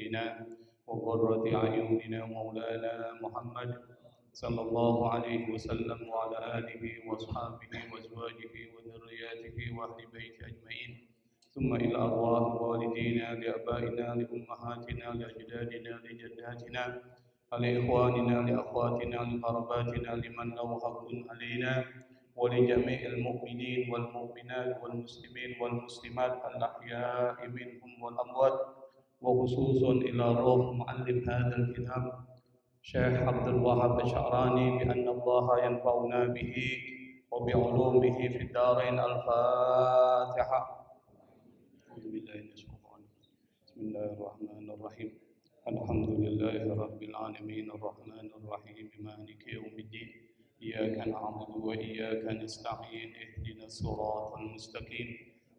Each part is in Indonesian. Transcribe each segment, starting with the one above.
سيدنا وقرة أعيننا مولانا محمد صلى الله عليه وسلم وعلى آله وأصحابه وأزواجه وذرياته وأهل بيته أجمعين ثم إلى أرواح والدينا لآبائنا لأمهاتنا لأجدادنا لجداتنا لإخواننا لأخواتنا لقرباتنا لمن له حق علينا ولجميع المؤمنين والمؤمنات والمسلمين والمسلمات الأحياء منهم والأموات وخصوصا إلى روح معلم هذا الكتاب شيخ عبد الوهاب الشعراني بأن الله ينفعنا به وبعلومه في الدارين. الفاتحة. أعوذ بالله من الشيطان الرجيم. بسم الله الرحمن الرحيم. الحمد لله رب العالمين الرحمن الرحيم مالك يوم الدين إياك نعبد وإياك نستعين اهدنا الصراط المستقيم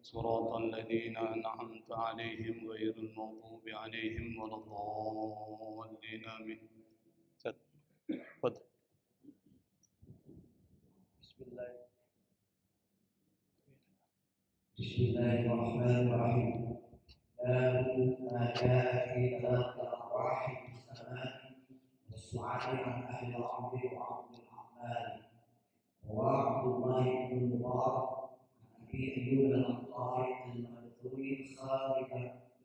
صراط الذين أنعمت عليهم غير المغضوب عليهم ولا الضالين آمين. بسم الله الرحمن الرحيم. باب ما جاء في تلقي الأرواح في السماء والسؤال عن أهل الأرض وعبد الرحمن. وعبد الله بن المبارك عن أبي أيوب الأنصاري المنصوري خارج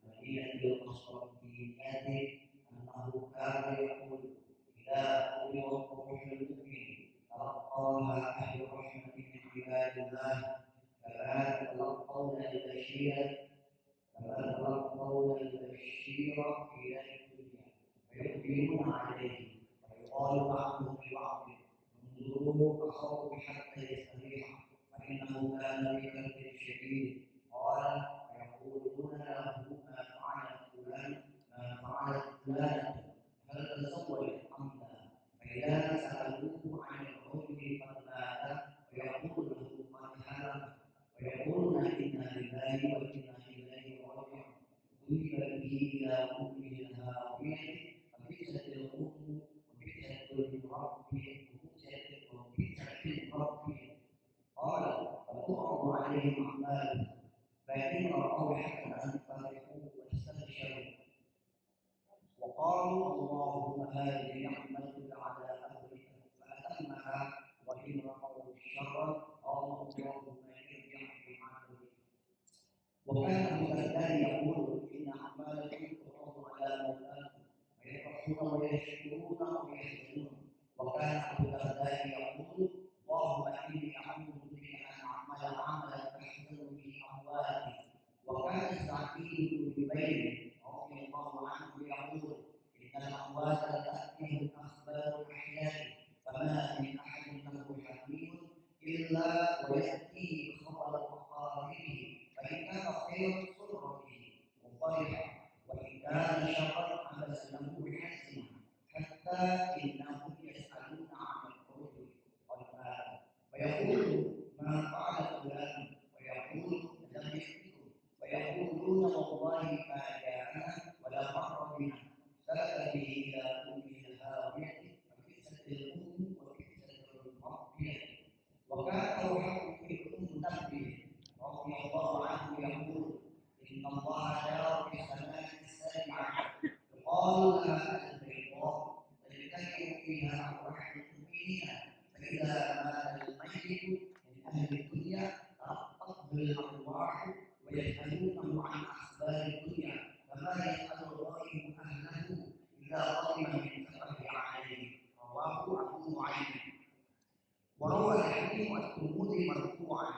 مدينة القسطنطينية أنه كان يقول: إذا قبض روح المؤمن تلقاها أهل الرحمة من عباد الله كما تلقون البشير في الدنيا فيقبلون عليه ويقال بعضهم لبعض: انظروا أخوه حتى يستريح فإنه كان بكرب شديد. قال: فيقولون له: ما فعلت فلانة هل تزوجت أم لا؟ فإذا سألوه عن الرجل قد مات فيقول له: قد هلك. ويقولون: إنا لله وإنا إليه راجعون. ذهب به إلى أمه الهاوية فبئست الأم وبئست المربي وبئست المربي. قال: فتعرض عليهم أعمالهم فإن رأوا حسنا فرحوا واستبشروا وقالوا: اللهم هذه نعمة على أهلك فأتمها، وإن رأوا الشر قالوا: اللهم ارجع في عملك. وكان أبو الدرداء يقول: إن أعمالكم تعرض على موتاكم فيفرحون ويشكرون ويحزنون. وكان أبو الدرداء يقول: اللهم إني أعوذ بك أن أعمل عملا أحزن به أمواتي. وكان سعيد بن جبير رضي الله عنه يقول: إن الأموات تأتيهم أخبار الأحياء فما من أحد له حكيم إلا ويأتيه خبر مقاربه فإن كان خيرا سر به وفرح وإن كان شرا عبس له بحسنه حتى إنهم يسألون عن الرجل قد مات فيقول: ما فعل فلان؟ ويقول: لم يحدث. ويقولون: والله ما جاءنا ولا مر بنا. سلك به إلى أمه الهاوية فبئست الأم وبئست المربية. وكان روحه في المنبه رضي الله عنه يقول: إن الله جار في السماء السابعة يقال لها البيضاء تجتمع فيها أرواح المؤمنين فإذا مات الميت من أهل الدنيا تلقته الأرواح ويسألونه عن أخبار الدنيا فما يسأل الغائب أهله إذا قدم من سفره عليه. رواه أبو نعيم. وروى الحكيم الترمذي مرفوعا: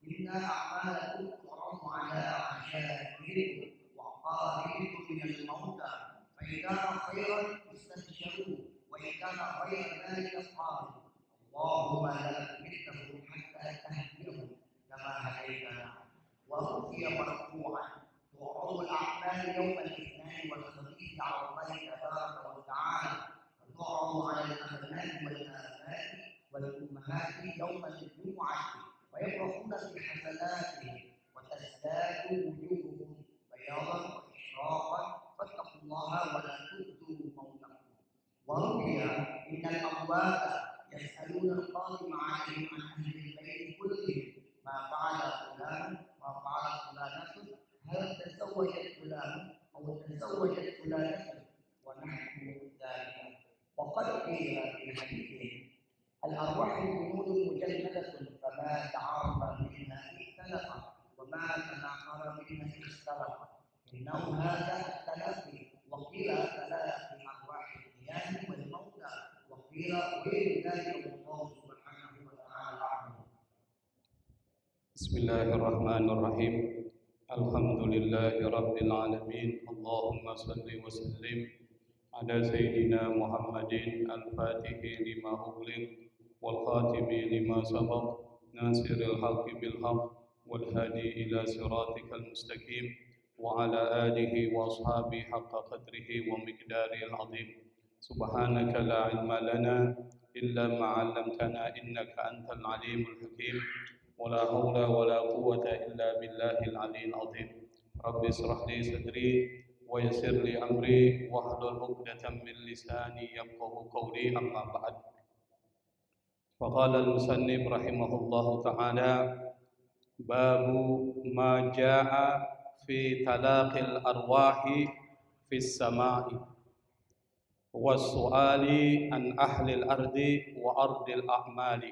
إن أعمالكم تعرض على عشائركم وأقاربكم من الموتى فإن كان خيرا استبشروا وإن كان غير ذلك قالوا: اللهم لا تمتهم حتى تهديهم كما هديتنا. وروي مرفوعا: تعرض الأعمال يوم الاثنين والخميس على الله تبارك وتعالى وتعرض على الأبناء والآباء والأمهات يوم الجمعة ويفرحون بحسناتهم وتزداد وجوههم بياضا وإشراقا فاتقوا الله ولا تؤذوا موتكم. وروي إن الأموات يسألون القادم عليهم عن أهل البيت كلهم: ما فعل فلان؟ ما فعلت فلانة؟ هل تزوجت فلان أو تزوجت فلانة قيل في حديث الأرواح جنود مجندة فما تعارف منها اختلف وما تناقض منها اختلف إنه هذا التلقي وقيل تلاقي أرواح القيام والموتى وقيل ولذلك الله سبحانه وتعالى أعلم. بسم الله الرحمن الرحيم. الحمد لله رب العالمين. اللهم صل وسلم على سيدنا محمد الفاتح لما أغلق والخاتم لما سبق ناصر الحق بالحق والهادي إلى صراطك المستقيم وعلى آله وأصحابه حق قدره ومقداره العظيم. سبحانك لا علم لنا إلا ما علمتنا إنك أنت العليم الحكيم ولا حول ولا قوة إلا بالله العلي العظيم. رب اشرح لي صدري ويسر لي أمري واحلل عقدة من لساني يفقهوا قولي. أما بعد، فقال المصنف رحمه الله تعالى: باب ما جاء في تلاقي الأرواح في السماء والسؤال عن أهل الأرض وأرض الأعمال.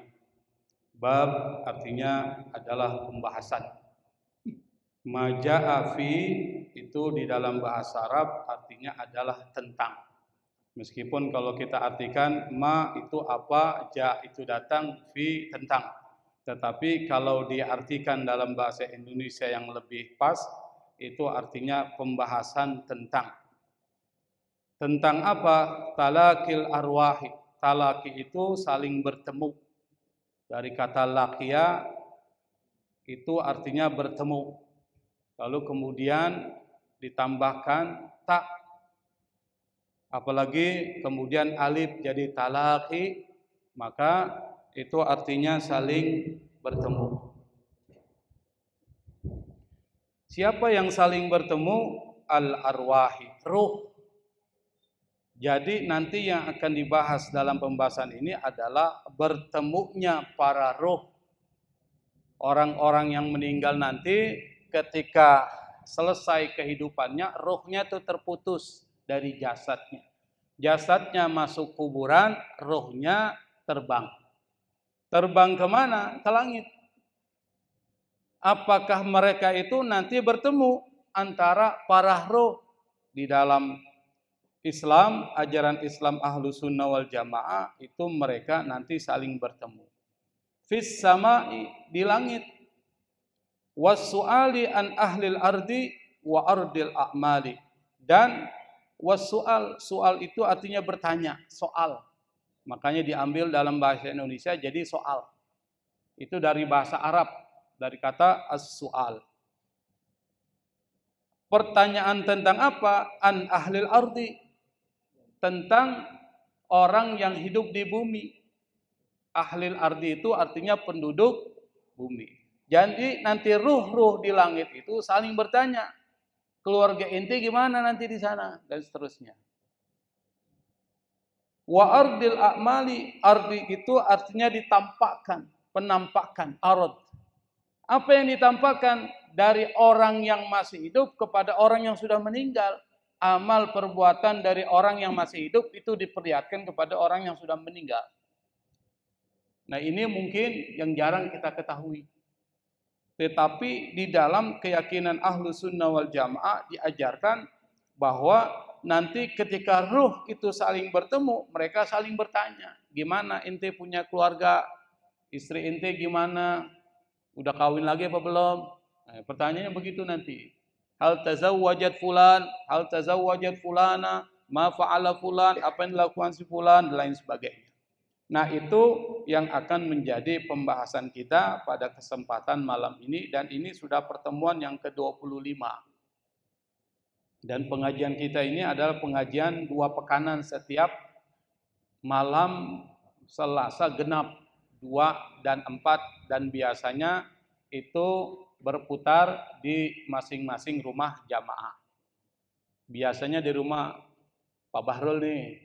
Bab artinya adalah pembahasan. Maja'a fi itu di dalam bahasa Arab artinya adalah tentang. Meskipun kalau kita artikan ma itu apa, ja itu datang, fi tentang. Tetapi kalau diartikan dalam bahasa Indonesia yang lebih pas, itu artinya pembahasan tentang. Tentang apa? Talakil arwahi. Talaki itu saling bertemu. Dari kata lakia itu artinya bertemu. Lalu kemudian ditambahkan tak. Apalagi kemudian alif jadi talaki, maka itu artinya saling bertemu. Siapa yang saling bertemu? Al-arwahi, ruh. Jadi nanti yang akan dibahas dalam pembahasan ini adalah bertemunya para ruh. Orang-orang yang meninggal nanti ketika selesai kehidupannya, ruhnya itu terputus dari jasadnya. Jasadnya masuk kuburan, ruhnya terbang. Terbang kemana? Ke langit. Apakah mereka itu nanti bertemu antara para ruh di dalam Islam, ajaran Islam Ahlus Sunnah wal Jamaah itu mereka nanti saling bertemu. Fis sama'i di langit. Was-su'ali an ahlil ardi wa ardil a'mali. Dan was-su'al, su'al itu artinya bertanya, soal. Makanya diambil dalam bahasa Indonesia jadi soal. Itu dari bahasa Arab, dari kata as-su'al. Pertanyaan tentang apa? An ahlil ardi. Tentang orang yang hidup di bumi. Ahlil ardi itu artinya penduduk bumi. Jadi nanti ruh-ruh di langit itu saling bertanya, keluarga inti gimana nanti di sana dan seterusnya. Wa ardil a'mali, ardi itu artinya ditampakkan, penampakan, arad. Apa yang ditampakkan dari orang yang masih hidup kepada orang yang sudah meninggal? Amal perbuatan dari orang yang masih hidup itu diperlihatkan kepada orang yang sudah meninggal. Nah, ini mungkin yang jarang kita ketahui. Tetapi di dalam keyakinan Ahlus Sunnah wal Jamaah diajarkan bahwa nanti ketika ruh itu saling bertemu, mereka saling bertanya, gimana ente punya keluarga, istri ente gimana, udah kawin lagi apa belum? Nah, pertanyaannya begitu nanti. Hal tazawwajat fulan, hal tazawwajat fulana, ma fa'ala fulan, apa yang dilakukan si fulan, dan lain sebagainya. Nah, itu yang akan menjadi pembahasan kita pada kesempatan malam ini, dan ini sudah pertemuan yang ke-25. Dan pengajian kita ini adalah pengajian 2 pekanan setiap malam Selasa genap 2 dan 4, dan biasanya itu berputar di masing-masing rumah jamaah. Biasanya di rumah Pak Bahrul nih,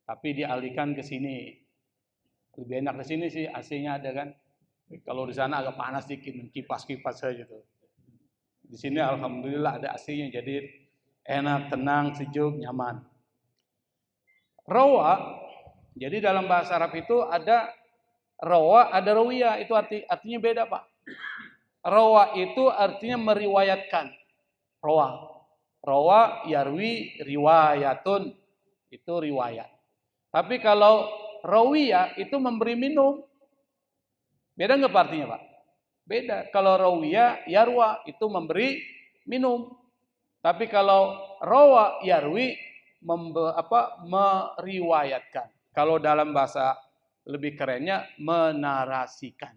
tapi dialihkan ke sini. Lebih enak ke sini sih, AC-nya ada kan. Kalau di sana agak panas dikit, kipas-kipas saja tuh. Di sini alhamdulillah ada AC-nya, jadi enak, tenang, sejuk, nyaman. Rawa Jadi dalam bahasa Arab itu ada rawa, ada rawiyah. Itu artinya beda, Pak. Rawa itu artinya meriwayatkan. Rawa. Rawa yarwi riwayatun. Itu riwayat. Tapi kalau rawiyah itu memberi minum. Beda nggak Pak artinya, Pak? Beda. Kalau rawiyah yarwa itu memberi minum. Tapi kalau rawa yarwi meriwayatkan. Kalau dalam bahasa lebih kerennya menarasikan.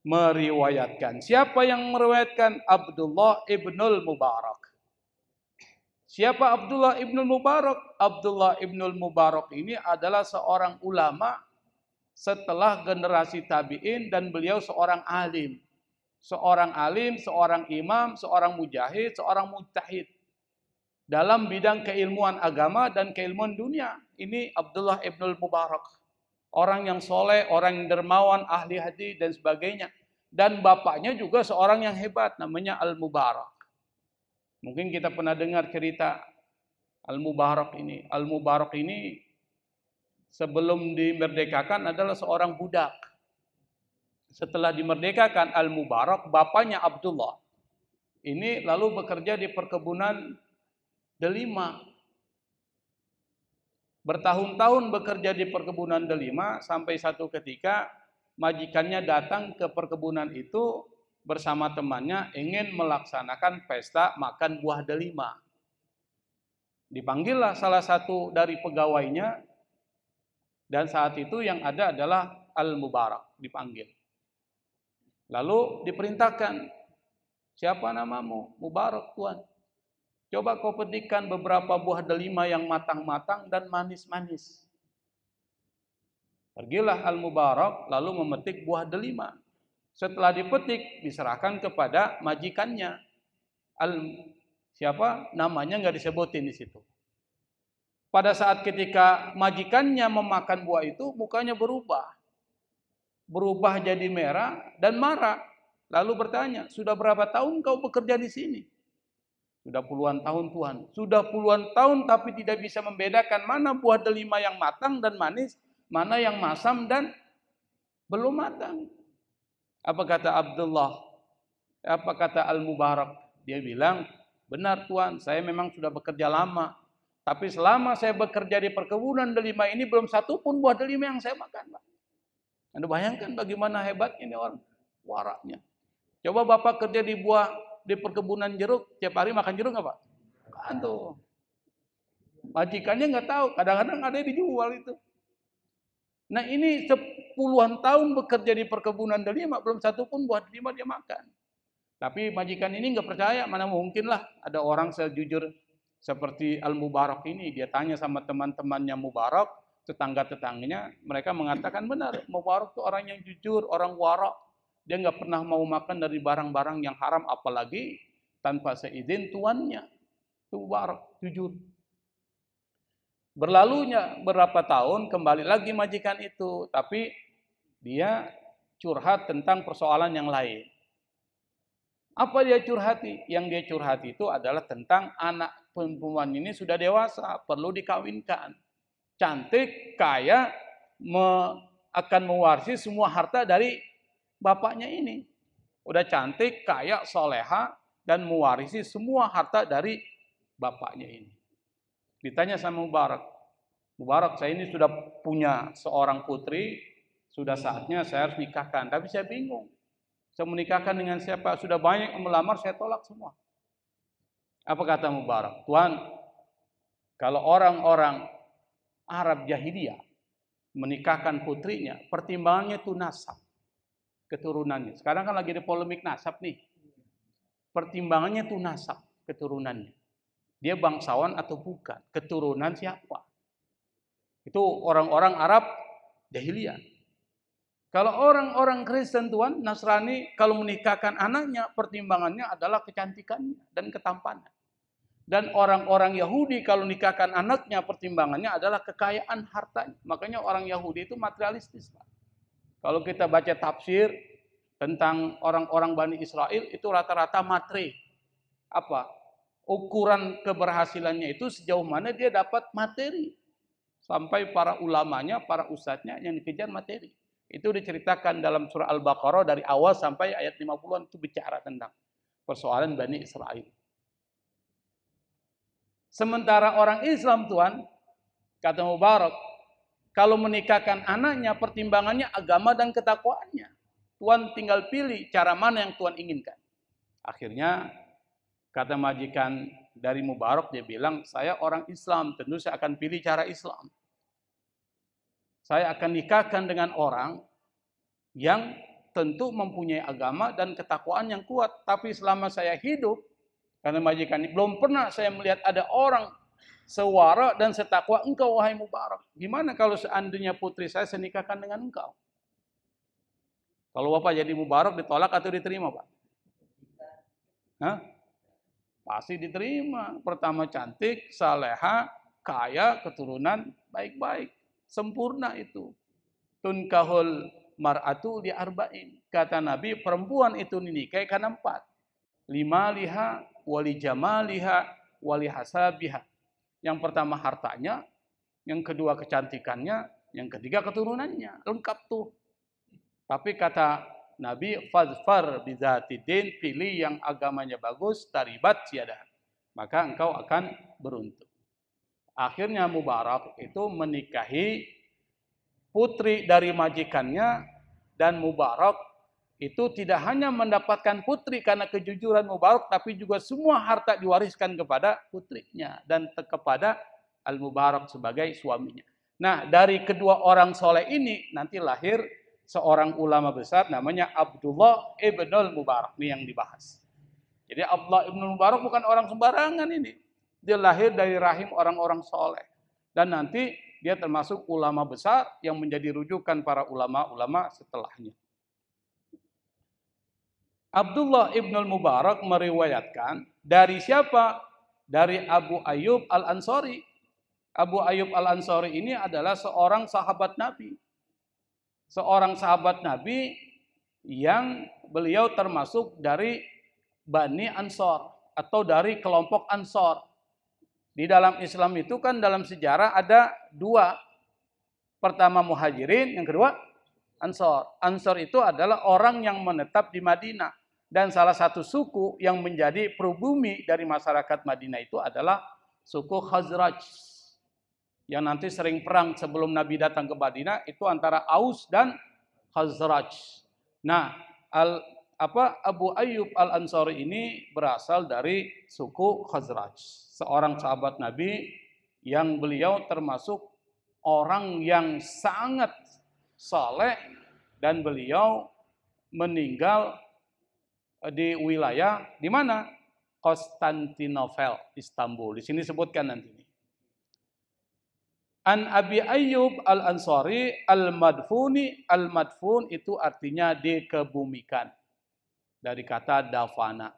Meriwayatkan. Siapa yang meriwayatkan? Abdullah ibnul Mubarak. Siapa Abdullah ibnul Mubarak? Abdullah ibnul Mubarak ini adalah seorang ulama setelah generasi tabi'in dan beliau seorang alim. Seorang alim, seorang imam, seorang mujahid, seorang mujtahid. Dalam bidang keilmuan agama dan keilmuan dunia. Ini Abdullah ibnul Mubarak. Orang yang soleh, orang yang dermawan, ahli hadis dan sebagainya. Dan bapaknya juga seorang yang hebat, namanya Al-Mubarak. Mungkin kita pernah dengar cerita Al-Mubarak ini. Al-Mubarak ini sebelum dimerdekakan adalah seorang budak. Setelah dimerdekakan Al-Mubarak, bapaknya Abdullah, ini lalu bekerja di perkebunan delima. Bertahun-tahun bekerja di perkebunan delima sampai satu ketika majikannya datang ke perkebunan itu bersama temannya ingin melaksanakan pesta makan buah delima. Dipanggillah salah satu dari pegawainya dan saat itu yang ada adalah Al-Mubarak dipanggil. Lalu diperintahkan, siapa namamu? Mubarak, Tuan. Coba kau petikkan beberapa buah delima yang matang-matang dan manis-manis. Pergilah Al-Mubarak lalu memetik buah delima. Setelah dipetik diserahkan kepada majikannya. Siapa? Namanya nggak disebutin di situ. Pada saat ketika majikannya memakan buah itu, mukanya berubah. Berubah jadi merah dan marah. Lalu bertanya, sudah berapa tahun kau bekerja di sini? Sudah puluhan tahun Tuhan. Sudah puluhan tahun tapi tidak bisa membedakan mana buah delima yang matang dan manis, mana yang masam dan belum matang. Apa kata Abdullah? Apa kata Al-Mubarak? Dia bilang, benar Tuan, saya memang sudah bekerja lama. Tapi selama saya bekerja di perkebunan delima ini belum satu pun buah delima yang saya makan, Pak. Anda bayangkan bagaimana hebatnya ini orang, waraknya. Coba Bapak kerja di perkebunan jeruk, tiap hari makan jeruk nggak Pak? Kan tuh. Majikannya nggak tahu, kadang-kadang ada yang dijual itu. Nah ini puluhan tahun bekerja di perkebunan delima, belum satu pun buah delima dia makan. Tapi majikan ini nggak percaya, mana mungkin lah ada orang sejujur seperti Al-Mubarak ini. Dia tanya sama teman-temannya Mubarak, tetangga-tetangganya, mereka mengatakan benar, Mubarak itu orang yang jujur, orang warak. Dia nggak pernah mau makan dari barang-barang yang haram, apalagi tanpa seizin tuannya. Itu Mubarak, jujur. Berlalunya berapa tahun, kembali lagi majikan itu. Tapi dia curhat tentang persoalan yang lain. Apa dia curhati? Yang dia curhati itu adalah tentang anak perempuan ini sudah dewasa, perlu dikawinkan. Cantik, kaya, akan mewarisi semua harta dari bapaknya ini. Udah cantik, kaya, soleha, dan mewarisi semua harta dari bapaknya ini. Ditanya sama Mubarak, Mubarak, saya ini sudah punya seorang putri, sudah saatnya saya harus nikahkan. Tapi saya bingung, saya menikahkan dengan siapa? Sudah banyak yang melamar, saya tolak semua. Apa kata Mubarak? Tuan, kalau orang-orang Arab jahiliyah menikahkan putrinya, pertimbangannya itu nasab, keturunannya. Sekarang kan lagi ada polemik nasab nih. Pertimbangannya itu nasab, keturunannya. Dia bangsawan atau bukan? Keturunan siapa? Itu orang-orang Arab jahiliyah. Kalau orang-orang Kristen Tuhan, Nasrani, kalau menikahkan anaknya, pertimbangannya adalah kecantikannya dan ketampanan. Dan orang-orang Yahudi kalau nikahkan anaknya, pertimbangannya adalah kekayaan hartanya. Makanya orang Yahudi itu materialistis, Pak. Kalau kita baca tafsir tentang orang-orang Bani Israel, itu rata-rata matre. Apa? Ukuran keberhasilannya itu sejauh mana dia dapat materi. Sampai para ulamanya, para ustadznya yang dikejar materi. Itu diceritakan dalam surah Al-Baqarah dari awal sampai ayat 50-an itu bicara tentang persoalan Bani Israel. Sementara orang Islam, Tuhan, kata Mubarak, kalau menikahkan anaknya, pertimbangannya agama dan ketakwaannya. Tuhan tinggal pilih cara mana yang Tuhan inginkan. Akhirnya, kata majikan dari Mubarak, dia bilang, saya orang Islam, tentu saya akan pilih cara Islam. Saya akan nikahkan dengan orang yang tentu mempunyai agama dan ketakwaan yang kuat. Tapi selama saya hidup, karena majikan ini, belum pernah saya melihat ada orang sewara dan setakwa engkau, wahai Mubarak. Gimana kalau seandainya putri saya nikahkan dengan engkau? Kalau Bapak jadi Mubarak, ditolak atau diterima, Pak? Hah? Pasti diterima. Pertama cantik, saleha, kaya, keturunan baik-baik. Sempurna itu. Tunkahul mar'atu li arba'in. Kata Nabi, perempuan itu dinikahi karena 4. Lima liha, wali jamaliha, wali hasabiha. Yang pertama hartanya, yang kedua kecantikannya, yang ketiga keturunannya. Lengkap tuh. Tapi kata Nabi, fadfar bizatidin, pilih yang agamanya bagus, taribat siadah. Maka engkau akan beruntung. Akhirnya Mubarak itu menikahi putri dari majikannya, dan Mubarak itu tidak hanya mendapatkan putri karena kejujuran Mubarak, tapi juga semua harta diwariskan kepada putrinya dan kepada Al-Mubarak sebagai suaminya. Nah, dari kedua orang soleh ini nanti lahir seorang ulama besar namanya Abdullah ibnul Mubarak. Ini yang dibahas. Jadi Abdullah ibnul Mubarak bukan orang sembarangan ini. Dia lahir dari rahim orang-orang soleh. Dan nanti dia termasuk ulama besar yang menjadi rujukan para ulama-ulama setelahnya. Abdullah ibnul Mubarak meriwayatkan dari siapa? Dari Abu Ayyub Al-Ansari. Abu Ayyub Al-Ansari ini adalah seorang sahabat Nabi. Seorang sahabat Nabi yang beliau termasuk dari Bani Ansor atau dari kelompok Ansor. Di dalam Islam itu kan dalam sejarah ada 2. Pertama Muhajirin, yang kedua Ansor. Ansor itu adalah orang yang menetap di Madinah. Dan salah satu suku yang menjadi pribumi dari masyarakat Madinah itu adalah suku Khazraj. Yang nanti sering perang sebelum Nabi datang ke Madinah itu antara Aus dan Khazraj. Nah, Abu Ayyub Al-Ansari ini berasal dari suku Khazraj. Seorang sahabat Nabi yang beliau termasuk orang yang sangat saleh dan beliau meninggal di wilayah di mana? Konstantinopel, Istanbul. Di sini sebutkan nanti. An Abi Ayyub Al-Ansari Al-Madfuni. Al-Madfun itu artinya dikebumikan. Dari kata dafana.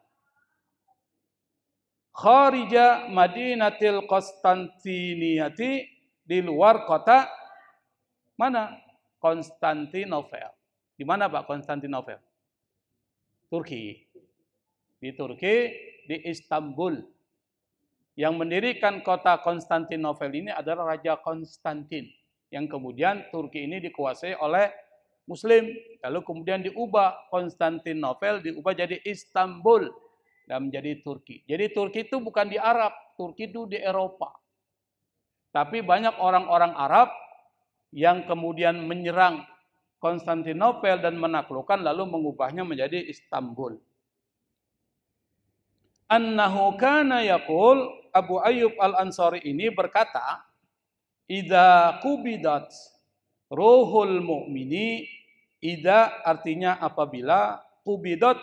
Kharija Madinatil Konstantiniyati, di luar kota mana? Konstantinopel. Di mana Pak Konstantinopel? Turki. Di Turki, di Istanbul. Yang mendirikan kota Konstantinopel ini adalah Raja Konstantin. Yang kemudian Turki ini dikuasai oleh Muslim. Lalu kemudian diubah Konstantinopel, diubah jadi Istanbul. Dan menjadi Turki. Jadi Turki itu bukan di Arab. Turki itu di Eropa. Tapi banyak orang-orang Arab yang kemudian menyerang Konstantinopel dan menaklukkan lalu mengubahnya menjadi Istanbul. Annahu kana yaqul, Abu Ayyub Al-Ansari ini berkata, idza qubidat ruhul mu'mini, idza artinya apabila, qubidat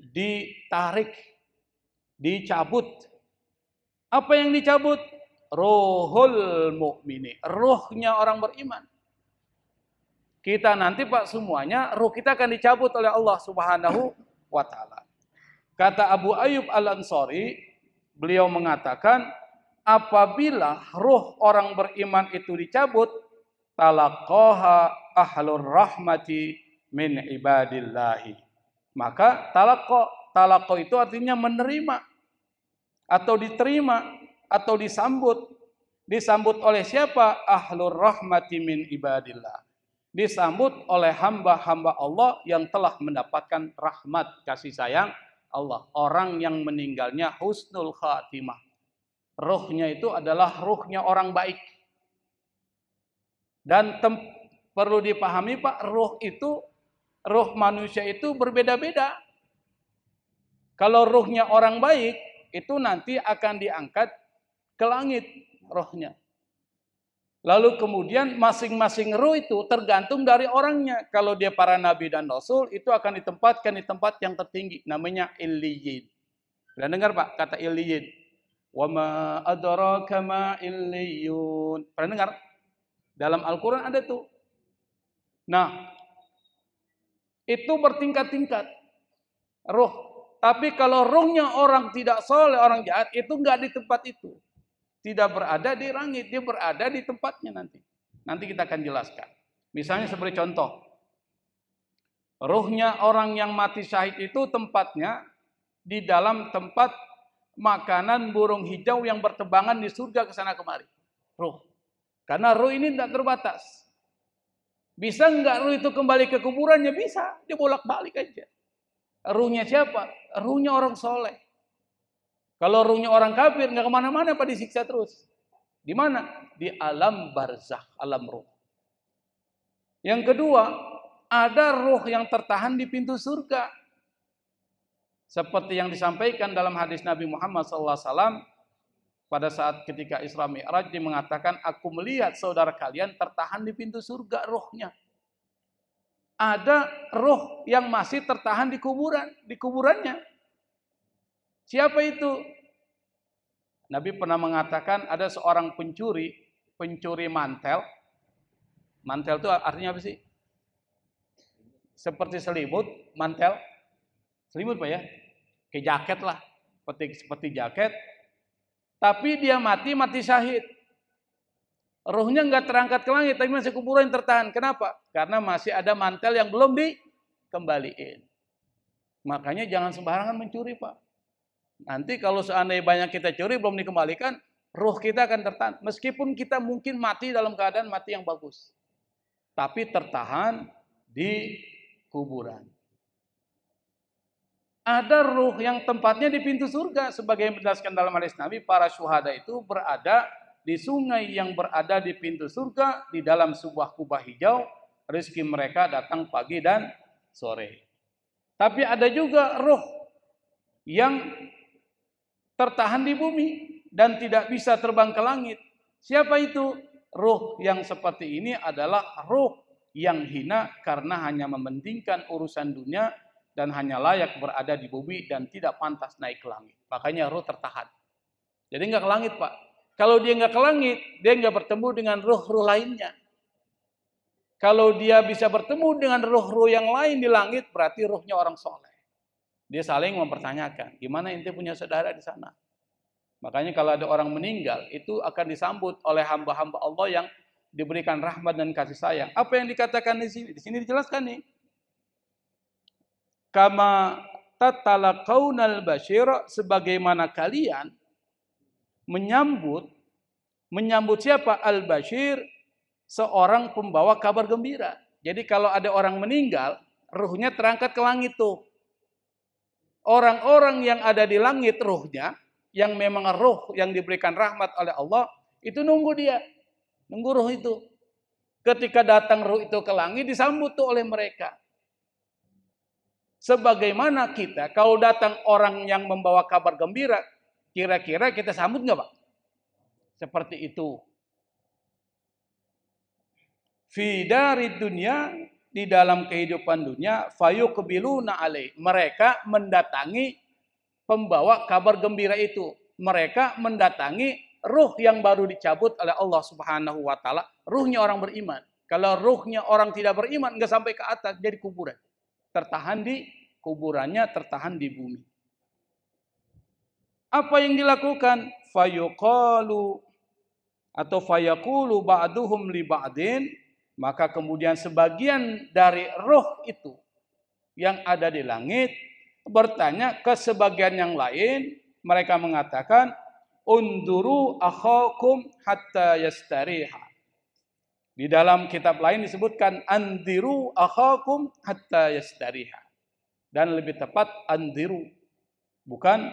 ditarik, dicabut. Apa yang dicabut? Ruhul mu'mini, ruhnya orang beriman. Kita nanti Pak semuanya, ruh kita akan dicabut oleh Allah Subhanahu wa ta'ala. Kata Abu Ayyub Al-Ansari, beliau mengatakan, apabila ruh orang beriman itu dicabut, talaqaha ahlur rahmati min ibadillahi. Maka talaqo itu artinya menerima, atau diterima, atau disambut Disambut oleh siapa? Ahlur rahmati min ibadillah. Disambut oleh hamba-hamba Allah yang telah mendapatkan rahmat kasih sayang Allah. Orang yang meninggalnya husnul khatimah. Ruhnya itu adalah ruhnya orang baik. Dan perlu dipahami Pak, ruh manusia itu berbeda-beda. Kalau ruhnya orang baik, itu nanti akan diangkat ke langit rohnya. Lalu kemudian masing-masing ruh itu tergantung dari orangnya. Kalau dia para nabi dan rasul, itu akan ditempatkan di tempat yang tertinggi. Namanya Illiyin. Pernah dengar Pak kata Illiyin? Wa ma adraka ma illiyun. Pernah dengar? Dalam Al-Quran ada tuh. Nah, itu bertingkat-tingkat ruh. Tapi kalau ruhnya orang tidak soleh, orang jahat, itu enggak di tempat itu. Tidak berada di langit, dia berada di tempatnya nanti. Nanti kita akan jelaskan. Misalnya seperti contoh. Ruhnya orang yang mati syahid itu tempatnya di dalam tempat makanan burung hijau yang berterbangan di surga ke sana kemari. Ruh. Karena ruh ini tidak terbatas. Bisa enggak ruh itu kembali ke kuburannya? Bisa. Dia bolak-balik aja. Ruhnya siapa? Ruhnya orang soleh. Kalau ruhnya orang kafir, nggak kemana-mana, Pak, disiksa terus. Di mana? Di alam barzakh, alam ruh. Yang kedua, ada ruh yang tertahan di pintu surga. Seperti yang disampaikan dalam hadis Nabi Muhammad SAW, pada saat ketika Isra Mi'raj, dia mengatakan, aku melihat saudara kalian tertahan di pintu surga ruhnya. Ada ruh yang masih tertahan di kuburannya. Siapa itu? Nabi pernah mengatakan ada seorang pencuri mantel. Mantel itu artinya apa sih? Seperti selimut, mantel. Selimut Pak ya? Kayak jaket lah. Seperti jaket. Tapi dia mati syahid. Ruhnya nggak terangkat ke langit, tapi masih kuburan tertahan. Kenapa? Karena masih ada mantel yang belum dikembaliin. Makanya jangan sembarangan mencuri Pak. Nanti kalau seandainya banyak kita curi belum dikembalikan, ruh kita akan tertahan. Meskipun kita mungkin mati dalam keadaan mati yang bagus. Tapi tertahan di kuburan. Ada ruh yang tempatnya di pintu surga. Sebagai yang dijelaskan dalam hadis Nabi, para syuhada itu berada di sungai yang berada di pintu surga, di dalam sebuah kubah hijau. Rezeki mereka datang pagi dan sore. Tapi ada juga ruh yang tertahan di bumi dan tidak bisa terbang ke langit. Siapa itu? Ruh yang seperti ini adalah ruh yang hina karena hanya mementingkan urusan dunia dan hanya layak berada di bumi dan tidak pantas naik ke langit. Makanya ruh tertahan. Jadi nggak ke langit Pak. Kalau dia nggak ke langit, dia nggak bertemu dengan ruh-ruh lainnya. Kalau dia bisa bertemu dengan ruh-ruh yang lain di langit, berarti ruhnya orang soleh. Dia saling mempertanyakan, gimana ente punya saudara di sana? Makanya kalau ada orang meninggal, itu akan disambut oleh hamba-hamba Allah yang diberikan rahmat dan kasih sayang. Apa yang dikatakan di sini? Di sini dijelaskan nih. Kama tatalaqaunal basyira, sebagaimana kalian menyambut siapa? Al-Bashir, seorang pembawa kabar gembira. Jadi kalau ada orang meninggal, ruhnya terangkat ke langit tuh. Orang-orang yang ada di langit ruhnya, yang memang ruh yang diberikan rahmat oleh Allah, itu nunggu dia. Nunggu ruh itu. Ketika datang ruh itu ke langit, disambut tuh oleh mereka. Sebagaimana kita, kalau datang orang yang membawa kabar gembira, kira-kira kita sambut nggak Pak? Seperti itu. Fi darid dunya, di dalam kehidupan dunia, fayuqbiluna alaih. Mereka mendatangi pembawa kabar gembira itu. Mereka mendatangi ruh yang baru dicabut oleh Allah Subhanahu wa taala, ruhnya orang beriman. Kalau ruhnya orang tidak beriman, nggak sampai ke atas, jadi kuburan. Tertahan di kuburannya, tertahan di bumi. Apa yang dilakukan? Fayuqalu atau fayaqulu ba'duhum li ba'din, maka kemudian sebagian dari roh itu yang ada di langit bertanya ke sebagian yang lain, mereka mengatakan, unduru akhakum hatta yastariha. Di dalam kitab lain disebutkan andiru akhakum hatta yastariha. Dan lebih tepat andiru, bukan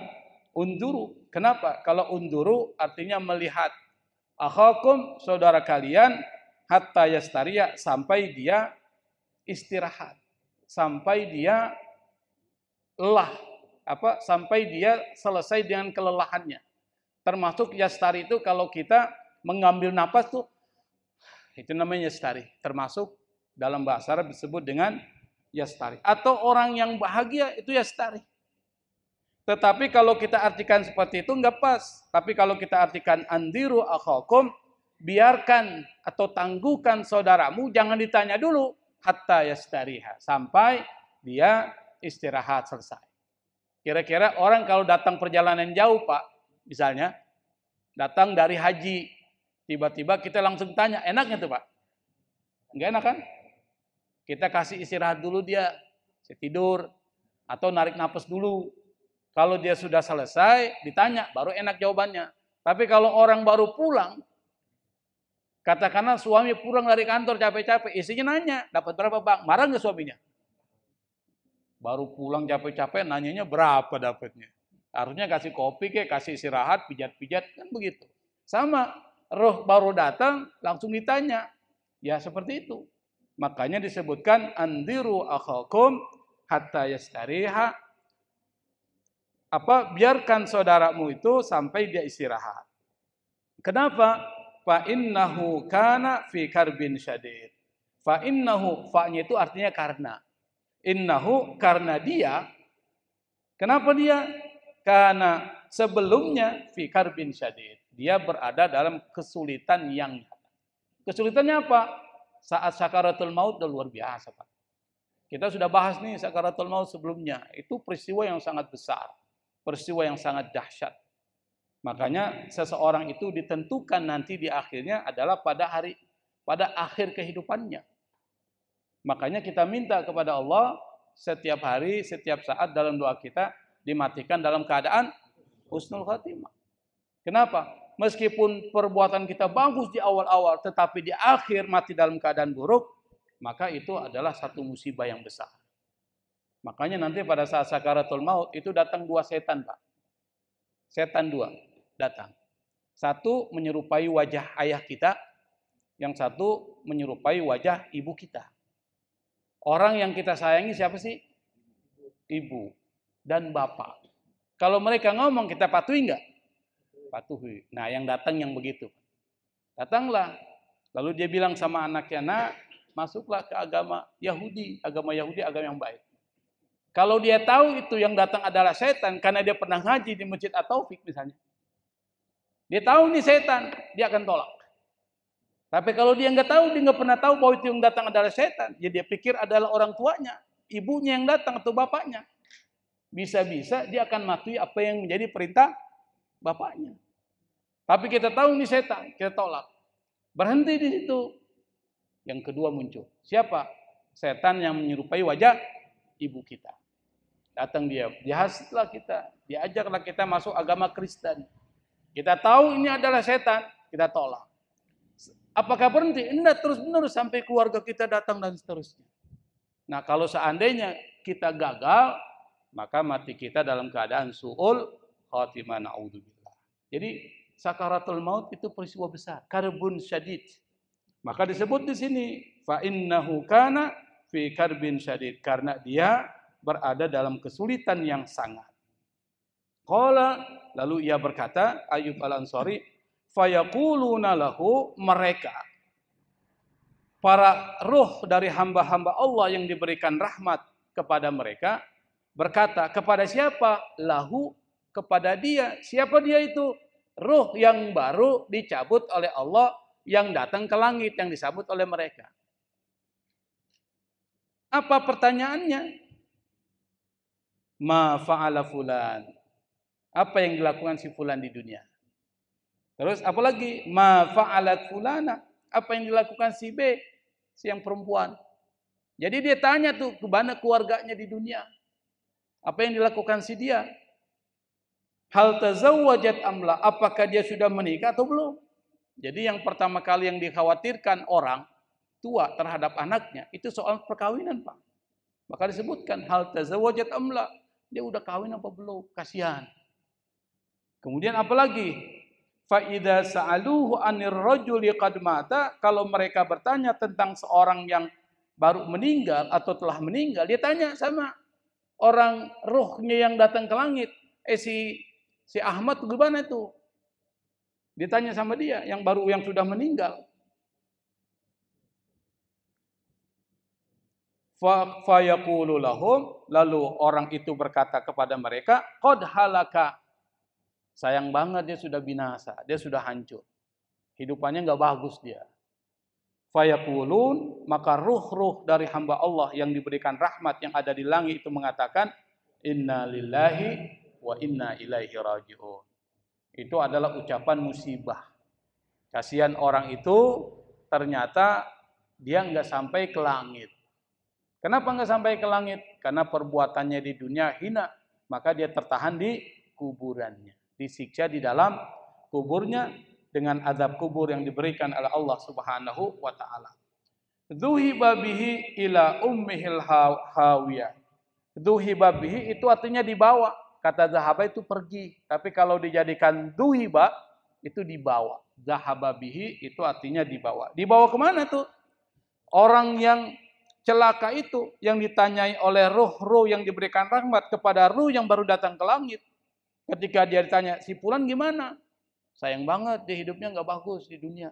unduru. Kenapa? Kalau unduru artinya melihat. Akhakum, saudara kalian, hatta yastariha, sampai dia istirahat. Sampai dia lelah. Sampai dia selesai dengan kelelahannya. Termasuk yastari itu kalau kita mengambil napas tuh, itu namanya yastari. Termasuk dalam bahasa Arab disebut dengan yastari. Atau orang yang bahagia itu yastari. Tetapi kalau kita artikan seperti itu enggak pas. Tapi kalau kita artikan andiru akhakum, biarkan atau tangguhkan saudaramu, jangan ditanya dulu hatta yastariha, sampai dia istirahat selesai. Kira-kira orang kalau datang perjalanan jauh, Pak, misalnya datang dari haji, tiba-tiba kita langsung tanya, enaknya tuh Pak? Enggak enak kan? Kita kasih istirahat dulu dia, tidur, atau narik napas dulu. Kalau dia sudah selesai, ditanya, baru enak jawabannya. Tapi kalau orang baru pulang, katakanlah suami pulang dari kantor capek-capek, istrinya nanya, dapat berapa Bang? Marah nggak suaminya? Baru pulang capek-capek, nanyanya berapa dapatnya? Harusnya kasih kopi, kasih istirahat, pijat-pijat, kan begitu. Sama, roh baru datang, langsung ditanya. Ya seperti itu. Makanya disebutkan, andiru akhakum hatta yastariha. Biarkan saudaramu itu sampai dia istirahat. Kenapa? Fa innahu kana fi karbin syadid. Fa innahu, fa-nya itu artinya karena. Innahu, karena dia. Kenapa dia? Karena sebelumnya fi karbin syadid. Dia berada dalam kesulitan yang nyata. Kesulitannya apa? Saat sakaratul maut udah luar biasa, Pak. Kita sudah bahas nih sakaratul maut sebelumnya. Itu peristiwa yang sangat besar. Peristiwa yang sangat dahsyat. Makanya seseorang itu ditentukan nanti di akhirnya adalah pada akhir kehidupannya. Makanya kita minta kepada Allah setiap hari, setiap saat dalam doa kita dimatikan dalam keadaan husnul khatimah. Kenapa? Meskipun perbuatan kita bagus di awal-awal, tetapi di akhir mati dalam keadaan buruk, maka itu adalah satu musibah yang besar. Makanya nanti pada saat sakaratul maut itu datang dua setan, Pak. Setan dua datang. Satu menyerupai wajah ayah kita, yang satu menyerupai wajah ibu kita. Orang yang kita sayangi siapa sih? Ibu dan bapak. Kalau mereka ngomong kita patuhi enggak? Patuhi. Nah, yang datang yang begitu. Datanglah. Lalu dia bilang sama anaknya, "Nak, masuklah ke agama Yahudi. Agama Yahudi agama yang baik." Kalau dia tahu itu yang datang adalah setan karena dia pernah ngaji di Masjid At-Taufik misalnya. Dia tahu ini setan, dia akan tolak. Tapi kalau dia nggak tahu, dia nggak pernah tahu bahwa itu yang datang adalah setan. Jadi dia pikir adalah orang tuanya, ibunya yang datang atau bapaknya. Bisa-bisa dia akan mati apa yang menjadi perintah bapaknya. Tapi kita tahu ini setan, kita tolak. Berhenti di situ. Yang kedua muncul. Siapa? Setan yang menyerupai wajah ibu kita. Datang dia, dihasutlah kita, diajaklah kita masuk agama Kristen. Kita tahu ini adalah setan, kita tolak. Apakah berhenti? Enggak, terus-menerus sampai keluarga kita datang dan seterusnya. Nah, kalau seandainya kita gagal, maka mati kita dalam keadaan su'ul khatimah, na'udzubillah. Jadi sakaratul maut itu peristiwa besar, karbun syadid. Maka disebut di sini fa innahu kana fi karbin syadid, karena dia berada dalam kesulitan yang sangat. Qala, lalu ia berkata, Ayyub Al-Ansari, fayaquluna lahu, mereka para ruh dari hamba-hamba Allah yang diberikan rahmat kepada mereka berkata kepada siapa? Lahu, kepada dia. Siapa dia itu? Ruh yang baru dicabut oleh Allah yang datang ke langit yang disambut oleh mereka. Apa pertanyaannya? Ma fa'ala fulan. Apa yang dilakukan si fulan di dunia? Terus apalagi ma fa'alat fulana, apa yang dilakukan si B, si yang perempuan. Jadi dia tanya tuh ke mana keluarganya di dunia. Apa yang dilakukan si dia? Hal tazawwajat amla, apakah dia sudah menikah atau belum? Jadi yang pertama kali yang dikhawatirkan orang tua terhadap anaknya itu soal perkawinan, Pak. Maka disebutkan hal tazawwajat amla, dia udah kawin apa belum? Kasihan. Kemudian apalagi? Fa idza sa'aluhu 'anir rajuli qad mata, kalau mereka bertanya tentang seorang yang baru meninggal atau telah meninggal, dia tanya sama orang ruhnya yang datang ke langit. Si Ahmad gimana itu? Ditanya sama dia yang sudah meninggal. Fa yaqulu lahum, lalu orang itu berkata kepada mereka, qad halaka. Sayang banget dia sudah binasa, dia sudah hancur. Hidupannya enggak bagus dia. Fa yaqulun, maka ruh-ruh dari hamba Allah yang diberikan rahmat yang ada di langit itu mengatakan, inna lillahi wa inna ilaihi raji'un. Itu adalah ucapan musibah. Kasihan orang itu ternyata dia enggak sampai ke langit. Kenapa enggak sampai ke langit? Karena perbuatannya di dunia hina, maka dia tertahan di kuburannya, disiksa di dalam kuburnya dengan azab kubur yang diberikan oleh Allah Subhanahu wa taala. Dzuhiba bihi ila ummihil hawiyah. Dzuhiba bihi itu artinya dibawa. Kata zahaba itu pergi, tapi kalau dijadikan dzuhiba itu dibawa. Zahaba bihi itu artinya dibawa. Dibawa kemana tuh? Orang yang celaka itu yang ditanyai oleh ruh-ruh yang diberikan rahmat kepada ruh yang baru datang ke langit. Ketika dia ditanya, si fulan gimana? Sayang banget, dia hidupnya nggak bagus di dunia.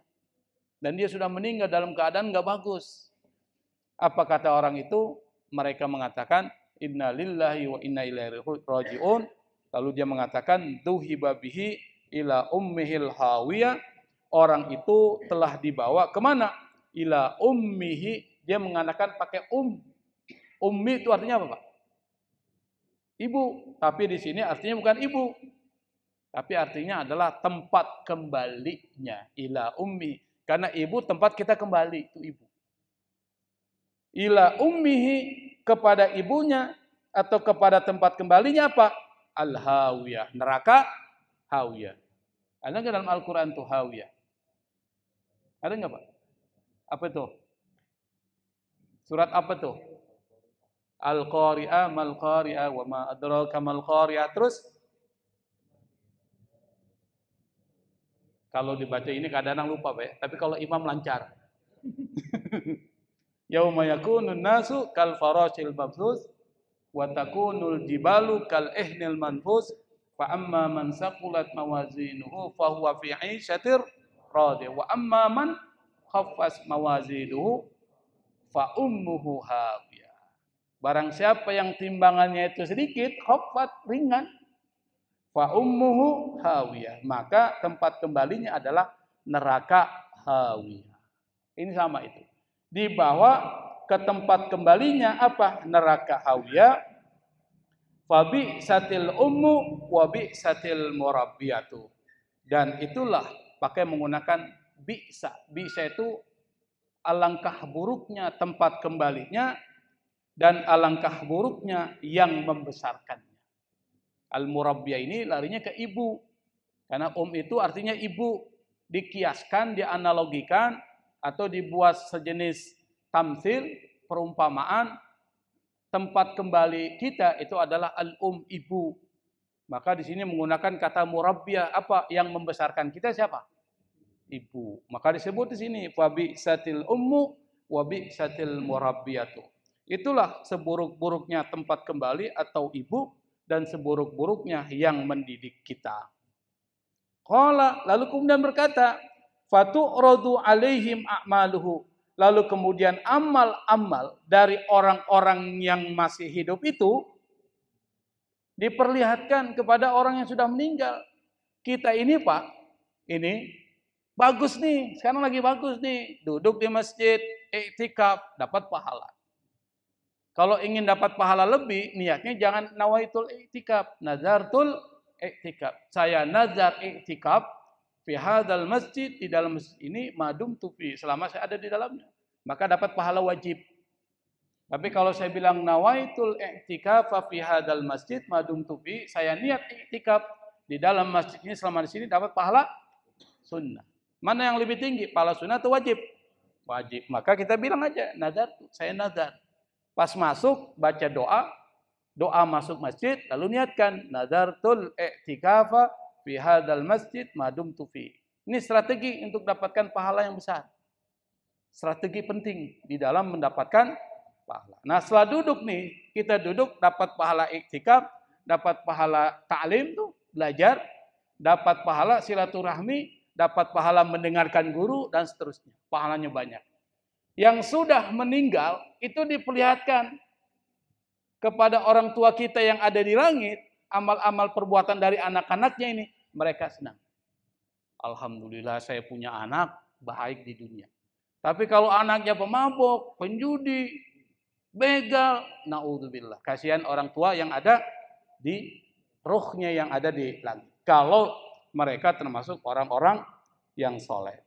Dan dia sudah meninggal dalam keadaan nggak bagus. Apa kata orang itu? Mereka mengatakan, inna lillahi wa inna ilaihi raji'un. Lalu dia mengatakan, dzuhiba bihi ila ummihil hawiyah. Orang itu telah dibawa kemana? Ila ummihi. Dia mengatakan pakai Ummi itu artinya apa, Pak? Ibu. Tapi di sini artinya bukan ibu. Tapi artinya adalah tempat kembalinya. Ila ummi. Karena ibu tempat kita kembali. Itu ibu. Ila ummihi, kepada ibunya. Atau kepada tempat kembalinya apa? Al-hawiyah. Neraka hawiyah. Ada nggak dalam Al-Quran itu hawiyah? Ada nggak, Pak? Apa itu? Surat apa tuh? Al-Qari'ah, mal-Qari'ah, wa ma adraka mal-Qari'ah. Terus kalau dibaca ini kadang-kadang lupa, Pak. Tapi kalau imam lancar. Yauma yakunun nasu kal farashil mabthus wa takunul jibalu kal ihnil manfus fa amma man saqulat mawazinuhu fa huwa fi 'ishatir radiyah wa amma man khaffas mawazinuhu fa ummuhu hawiyah. Barang siapa yang timbangannya itu sedikit, khaffat, ringan, fa ummuhu hawiyah, maka tempat kembalinya adalah neraka hawiyah. Ini sama itu. Dibawa ke tempat kembalinya apa? Neraka hawiyah. Fa bi'satil ummu wa bi'satil murabbiyatu. Dan itulah pakai menggunakan bi'sa. Bi'sa itu alangkah buruknya tempat kembalinya dan alangkah buruknya yang membesarkannya. Al-murabbiyah ini larinya ke ibu. Karena itu artinya ibu. Dikiaskan, dianalogikan atau dibuat sejenis tamtsil, perumpamaan. Tempat kembali kita itu adalah ibu. Maka di sini menggunakan kata murabbiyah, apa yang membesarkan kita siapa? Ibu. Maka disebut di sini fa bi'satil ummu wa bi'satil murabbiyatu. Itulah seburuk-buruknya tempat kembali atau ibu dan seburuk-buruknya yang mendidik kita. Qala, lalu kemudian berkata, fatu'radu alaihim a'maluhu. Lalu kemudian amal-amal dari orang-orang yang masih hidup itu diperlihatkan kepada orang yang sudah meninggal. Kita ini, Pak, ini bagus nih, sekarang lagi bagus nih, duduk di masjid, iktikaf, dapat pahala. Kalau ingin dapat pahala lebih, niatnya jangan nawaitul iktikaf, nazartul iktikaf. Saya nazar iktikaf fi hadzal masjid, di dalam masjid ini madum tufi, selama saya ada di dalamnya, maka dapat pahala wajib. Tapi kalau saya bilang nawaitul iktikaf fi hadzal masjid madum tufi, saya niat iktikaf di dalam masjid ini selama di sini dapat pahala sunnah. Mana yang lebih tinggi, pahala sunnah atau wajib? Wajib. Maka kita bilang aja, nadar, saya nadar. Pas masuk baca doa, doa masuk masjid, lalu niatkan nadartul i'tikafa fi hadzal masjid madumtu fi. Ini strategi untuk dapatkan pahala yang besar. Strategi penting di dalam mendapatkan pahala. Nah, setelah duduk nih, kita duduk dapat pahala iktikaf, dapat pahala ta'lim tuh, belajar, dapat pahala silaturahmi, dapat pahala mendengarkan guru, dan seterusnya. Pahalanya banyak. Yang sudah meninggal, itu diperlihatkan kepada orang tua kita yang ada di langit, amal-amal perbuatan dari anak-anaknya ini, mereka senang. Alhamdulillah saya punya anak baik di dunia. Tapi kalau anaknya pemabuk, penjudi, begal, naudzubillah. Kasihan orang tua yang ada di ruhnya yang ada di langit. Kalau mereka termasuk orang-orang yang soleh.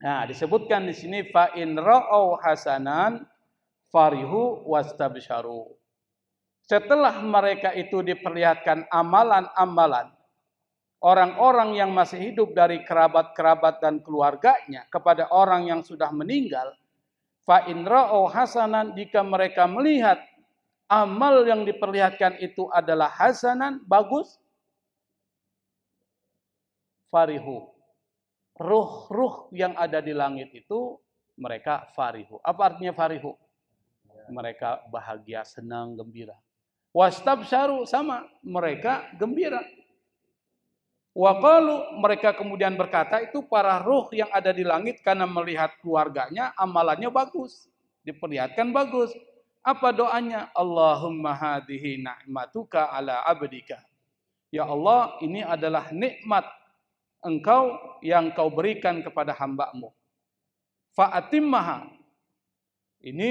Nah, disebutkan di sini fa in ra'au hasanan farihu wastabsyaru. Setelah mereka itu diperlihatkan amalan-amalan orang-orang yang masih hidup dari kerabat-kerabat dan keluarganya kepada orang yang sudah meninggal, fa in ra'au hasanan, jika mereka melihat amal yang diperlihatkan itu adalah hasanan, bagus, farihu. Ruh-ruh yang ada di langit itu mereka farihu. Apa artinya farihu? Mereka bahagia, senang, gembira. Wastabsyaru, sama, mereka gembira. Waqalu, mereka kemudian berkata, itu para ruh yang ada di langit karena melihat keluarganya amalannya bagus, diperlihatkan bagus. Apa doanya? Allahumma hadhihi ni'matuka ala abdika. Ya Allah, ini adalah nikmat Engkau yang Kau berikan kepada hamba-Mu. Fa'atimmaha. Ini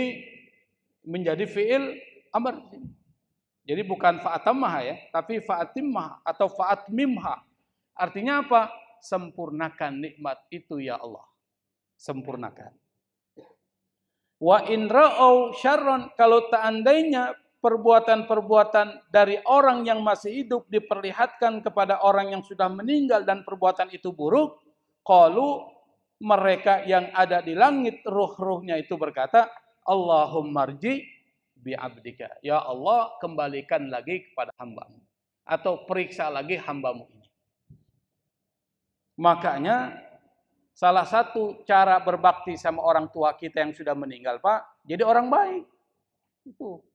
menjadi fi'il amr. Jadi bukan fa'atammaha ya, tapi fa'atimmaha atau fa'atmimha. Artinya apa? Sempurnakan nikmat itu ya Allah. Sempurnakan. Wa in ra'au syarran, kalau seandainya perbuatan-perbuatan dari orang yang masih hidup diperlihatkan kepada orang yang sudah meninggal dan perbuatan itu buruk, qalu, mereka yang ada di langit ruh-ruhnya itu berkata, Allahumma rji bi abdika. Ya Allah, kembalikan lagi kepada hamba-Mu atau periksa lagi hamba-Mu ini. Makanya salah satu cara berbakti sama orang tua kita yang sudah meninggal, Pak, jadi orang baik. Itu.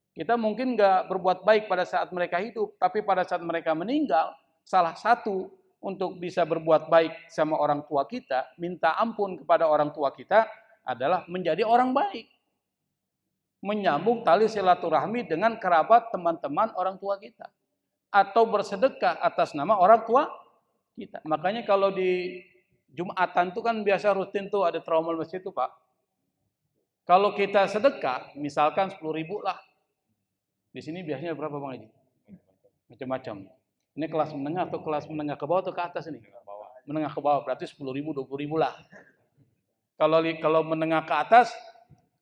Kita mungkin nggak berbuat baik pada saat mereka hidup, tapi pada saat mereka meninggal, salah satu untuk bisa berbuat baik sama orang tua kita, minta ampun kepada orang tua kita adalah menjadi orang baik. Menyambung tali silaturahmi dengan kerabat, teman-teman orang tua kita. Atau bersedekah atas nama orang tua kita. Makanya kalau di Jumatan itu kan biasa rutin tuh ada trauma masjid itu, Pak. Kalau kita sedekah, misalkan 10.000 lah. Di sini biasanya berapa Bang Haji? Macam-macam. Ini kelas menengah atau kelas menengah ke bawah atau ke atas ini? Menengah ke bawah, berarti 10.000, 20.000 lah. Kalau menengah ke atas,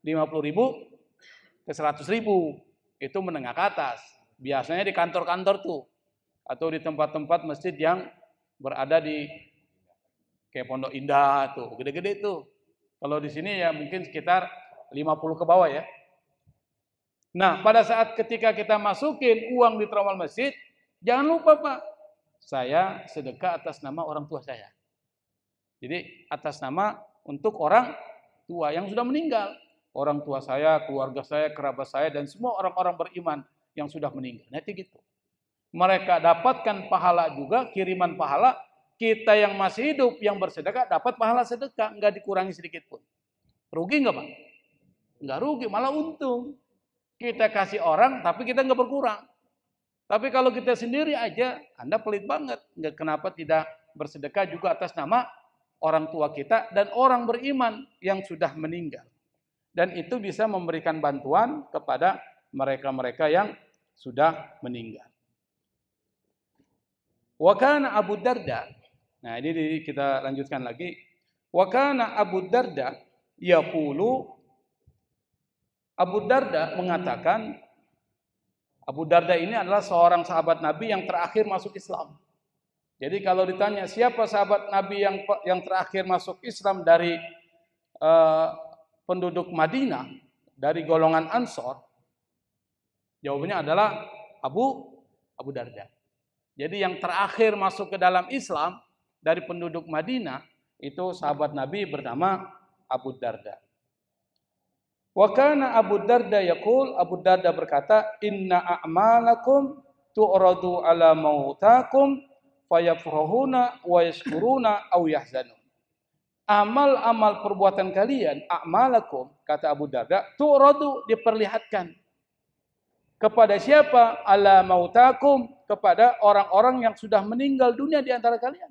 50.000 ke 100.000. Itu menengah ke atas. Biasanya di kantor-kantor tuh. Atau di tempat-tempat masjid yang berada di kayak Pondok Indah tuh, gede-gede tuh. Kalau di sini ya mungkin sekitar 50 ke bawah ya. Nah, pada saat ketika kita masukin uang di tromol masjid, jangan lupa Pak, saya sedekah atas nama orang tua saya. Jadi atas nama untuk orang tua yang sudah meninggal. Orang tua saya, keluarga saya, kerabat saya, dan semua orang-orang beriman yang sudah meninggal. Nanti gitu. Mereka dapatkan pahala juga, kiriman pahala. Kita yang masih hidup, yang bersedekah, dapat pahala sedekah. Nggak dikurangi sedikit pun. Rugi nggak Pak? Nggak rugi, malah untung. Kita kasih orang, tapi kita nggak berkurang. Tapi kalau kita sendiri aja, Anda pelit banget. Kenapa tidak bersedekah juga atas nama orang tua kita dan orang beriman yang sudah meninggal. Dan itu bisa memberikan bantuan kepada mereka-mereka yang sudah meninggal. Wa kana Abu Darda. Nah, ini kita lanjutkan lagi. Wa kana Abu Darda yaqulu, Abu Darda mengatakan, Abu Darda ini adalah seorang sahabat Nabi yang terakhir masuk Islam. Jadi kalau ditanya siapa sahabat Nabi yang terakhir masuk Islam dari penduduk Madinah, dari golongan Ansor, jawabannya adalah Abu Darda. Jadi yang terakhir masuk ke dalam Islam dari penduduk Madinah itu sahabat Nabi bernama Abu Darda. Wa kana Abu Darda yaqul, Abu Darda berkata, inna a'malakum tu'radu ala mautakum fayafrahuna wa yashkuruna aw yahzanun. Amal-amal perbuatan kalian, a'malakum, kata Abu Darda, tu'radu, diperlihatkan. Kepada siapa? Ala mautakum, kepada orang-orang yang sudah meninggal dunia di antara kalian.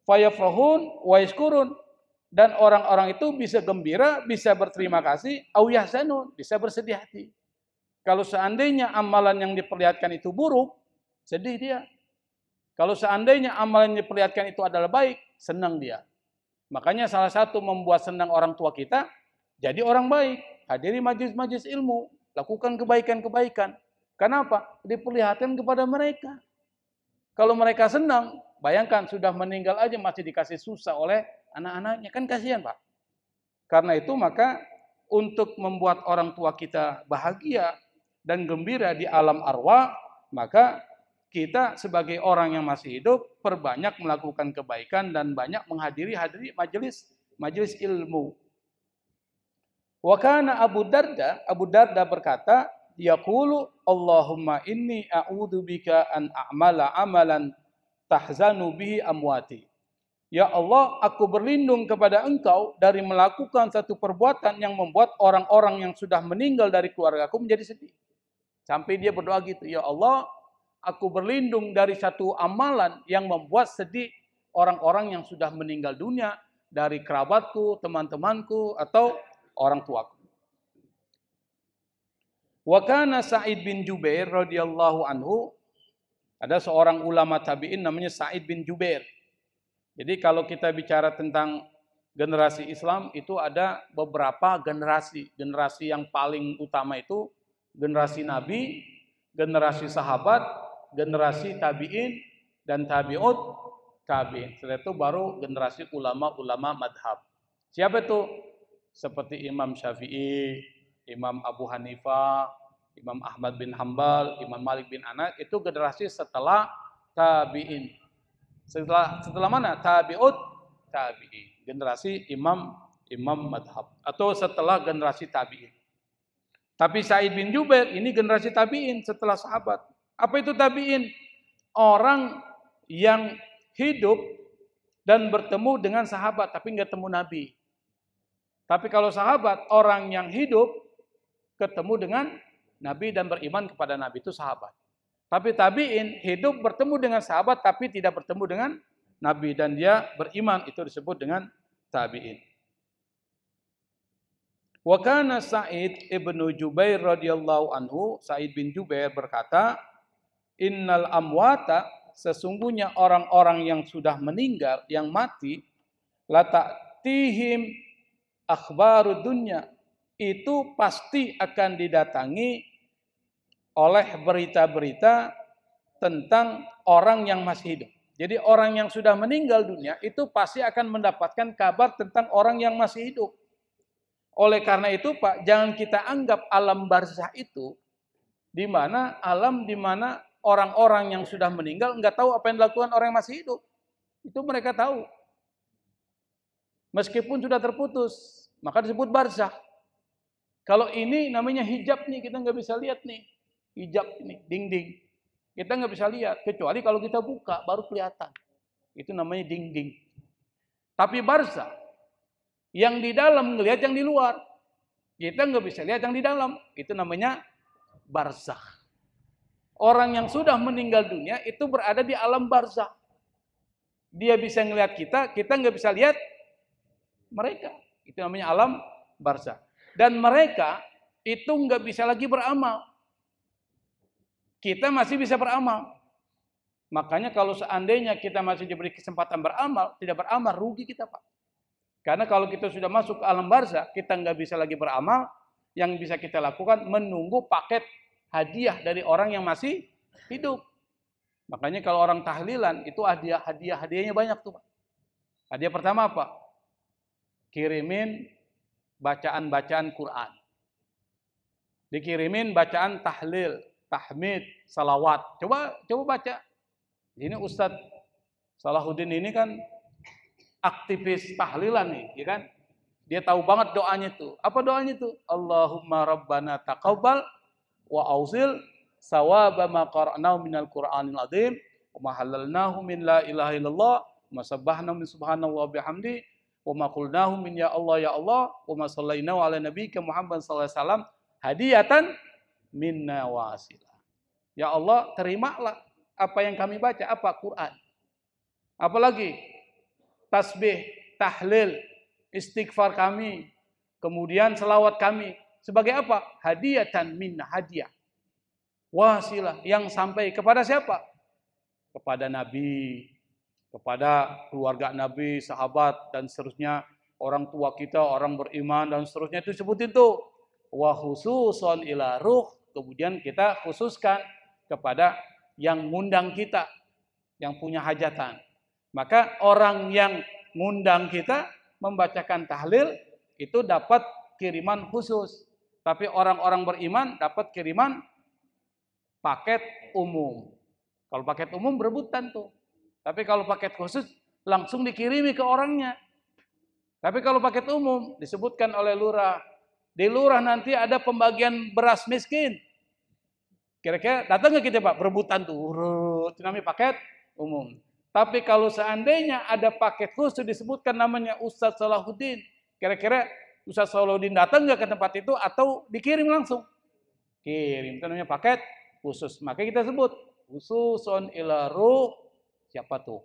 Fayafrahun wa yashkurun, dan orang-orang itu bisa gembira, bisa berterima kasih, au yahzanun, bisa bersedih hati. Kalau seandainya amalan yang diperlihatkan itu buruk, sedih dia. Kalau seandainya amalan yang diperlihatkan itu adalah baik, senang dia. Makanya salah satu membuat senang orang tua kita, jadi orang baik. Hadiri majlis-majlis ilmu, lakukan kebaikan-kebaikan. Kenapa? Diperlihatkan kepada mereka. Kalau mereka senang, bayangkan sudah meninggal aja masih dikasih susah oleh anak-anaknya, kan kasihan Pak. Karena itu maka untuk membuat orang tua kita bahagia dan gembira di alam arwah, maka kita sebagai orang yang masih hidup perbanyak melakukan kebaikan dan banyak menghadiri majelis ilmu. Wa kana Abu Darda berkata, yaqulu Allahumma inni a'udzubika an a'mala amalan tahzanu bihi amwati. Ya Allah, aku berlindung kepada Engkau dari melakukan satu perbuatan yang membuat orang-orang yang sudah meninggal dari keluargaku menjadi sedih. Sampai dia berdoa gitu, ya Allah, aku berlindung dari satu amalan yang membuat sedih orang-orang yang sudah meninggal dunia dari kerabatku, teman-temanku, atau orang tuaku. Wa kana Sa'id bin Jubair radhiyallahu anhu, ada seorang ulama tabi'in namanya Sa'id bin Jubair. Jadi kalau kita bicara tentang generasi Islam, itu ada beberapa generasi. Generasi yang paling utama itu generasi Nabi, generasi sahabat, generasi tabi'in, dan tabi'ut tabi'in. Setelah itu baru generasi ulama-ulama madhab. Siapa itu? Seperti Imam Syafi'i, Imam Abu Hanifah, Imam Ahmad bin Hambal, Imam Malik bin Anas, itu generasi setelah tabi'in. Setelah mana? Tabi'ut tabi'in. Generasi imam madhab. Atau setelah generasi tabi'in. Tapi Sa'id bin Jubair ini generasi tabi'in setelah sahabat. Apa itu tabi'in? Orang yang hidup dan bertemu dengan sahabat tapi nggak ketemu Nabi. Tapi kalau sahabat, orang yang hidup ketemu dengan Nabi dan beriman kepada Nabi, itu sahabat. Tapi tabi'in hidup bertemu dengan sahabat tapi tidak bertemu dengan Nabi dan dia beriman, itu disebut dengan tabi'in. Wa kana Sa'id ibnu Jubair radhiyallahu anhu, Sa'id bin Jubair berkata, innal amwata, sesungguhnya orang-orang yang sudah meninggal, yang mati, la ta'tihim akhbarud dunya, itu pasti akan didatangi oleh berita-berita tentang orang yang masih hidup. Jadi orang yang sudah meninggal dunia itu pasti akan mendapatkan kabar tentang orang yang masih hidup. Oleh karena itu Pak, jangan kita anggap alam barzah itu di mana orang-orang yang sudah meninggal nggak tahu apa yang dilakukan orang yang masih hidup. Itu mereka tahu. Meskipun sudah terputus, maka disebut barzah. Kalau ini namanya hijab nih, kita nggak bisa lihat nih. Hijab ini, dinding. Kita nggak bisa lihat, kecuali kalau kita buka, baru kelihatan. Itu namanya dinding. Tapi barzah, yang di dalam ngelihat yang di luar. Kita nggak bisa lihat yang di dalam. Itu namanya barzah. Orang yang sudah meninggal dunia, itu berada di alam barzah. Dia bisa ngelihat kita nggak bisa lihat mereka. Itu namanya alam barzah. Dan mereka itu nggak bisa lagi beramal. Kita masih bisa beramal. Makanya kalau seandainya kita masih diberi kesempatan beramal, tidak beramal, rugi kita Pak. Karena kalau kita sudah masuk ke alam barzah, kita nggak bisa lagi beramal. Yang bisa kita lakukan menunggu paket hadiah dari orang yang masih hidup. Makanya kalau orang tahlilan itu hadiahnya banyak tuh, Pak. Hadiah pertama apa? Kirimin bacaan-bacaan Quran. Dikirimin bacaan tahlil, tahmid, salawat. Coba baca. Ini Ustadz Salahuddin ini kan aktivis tahlilan nih, ya kan? Dia tahu banget doanya tuh. Apa doanya tuh? Allahumma rabbana taqabbal wa ausil sawaba ma qara'nahu minal Qur'anil azim wa ma halalnahu min la ilaha illallah wa sabbahnahu min subhanahu wa bihamdi wa ma qulnahu min ya Allah wa ma sallainahu ala nabiyyika Muhammad sallallahu alaihi wasallam hadiyatan minna wasilah. Ya Allah, terimalah apa yang kami baca, apa Quran. Apalagi tasbih, tahlil, istighfar kami, kemudian selawat kami. Sebagai apa? Hadiyatan minna, hadiah. Wasilah yang sampai kepada siapa? Kepada Nabi, kepada keluarga Nabi, sahabat dan seterusnya, orang tua kita, orang beriman dan seterusnya itu sebutin tuh. Wa khususon ila ruh, kemudian kita khususkan kepada yang ngundang kita, yang punya hajatan. Maka orang yang ngundang kita membacakan tahlil itu dapat kiriman khusus. Tapi orang-orang beriman dapat kiriman paket umum. Kalau paket umum berebutan tuh. Tapi kalau paket khusus langsung dikirimi ke orangnya. Tapi kalau paket umum disebutkan oleh lurah. Di lurah nanti ada pembagian beras miskin. Kira-kira datang nggak kita Pak? Berebutan tuh. Itu namanya paket umum. Tapi kalau seandainya ada paket khusus disebutkan namanya Ustadz Salahuddin. Kira-kira Ustadz Salahuddin datang nggak ke tempat itu atau dikirim langsung? Kirim. Itu namanya paket khusus. Maka kita sebut khususon ila ruh. Siapa tuh?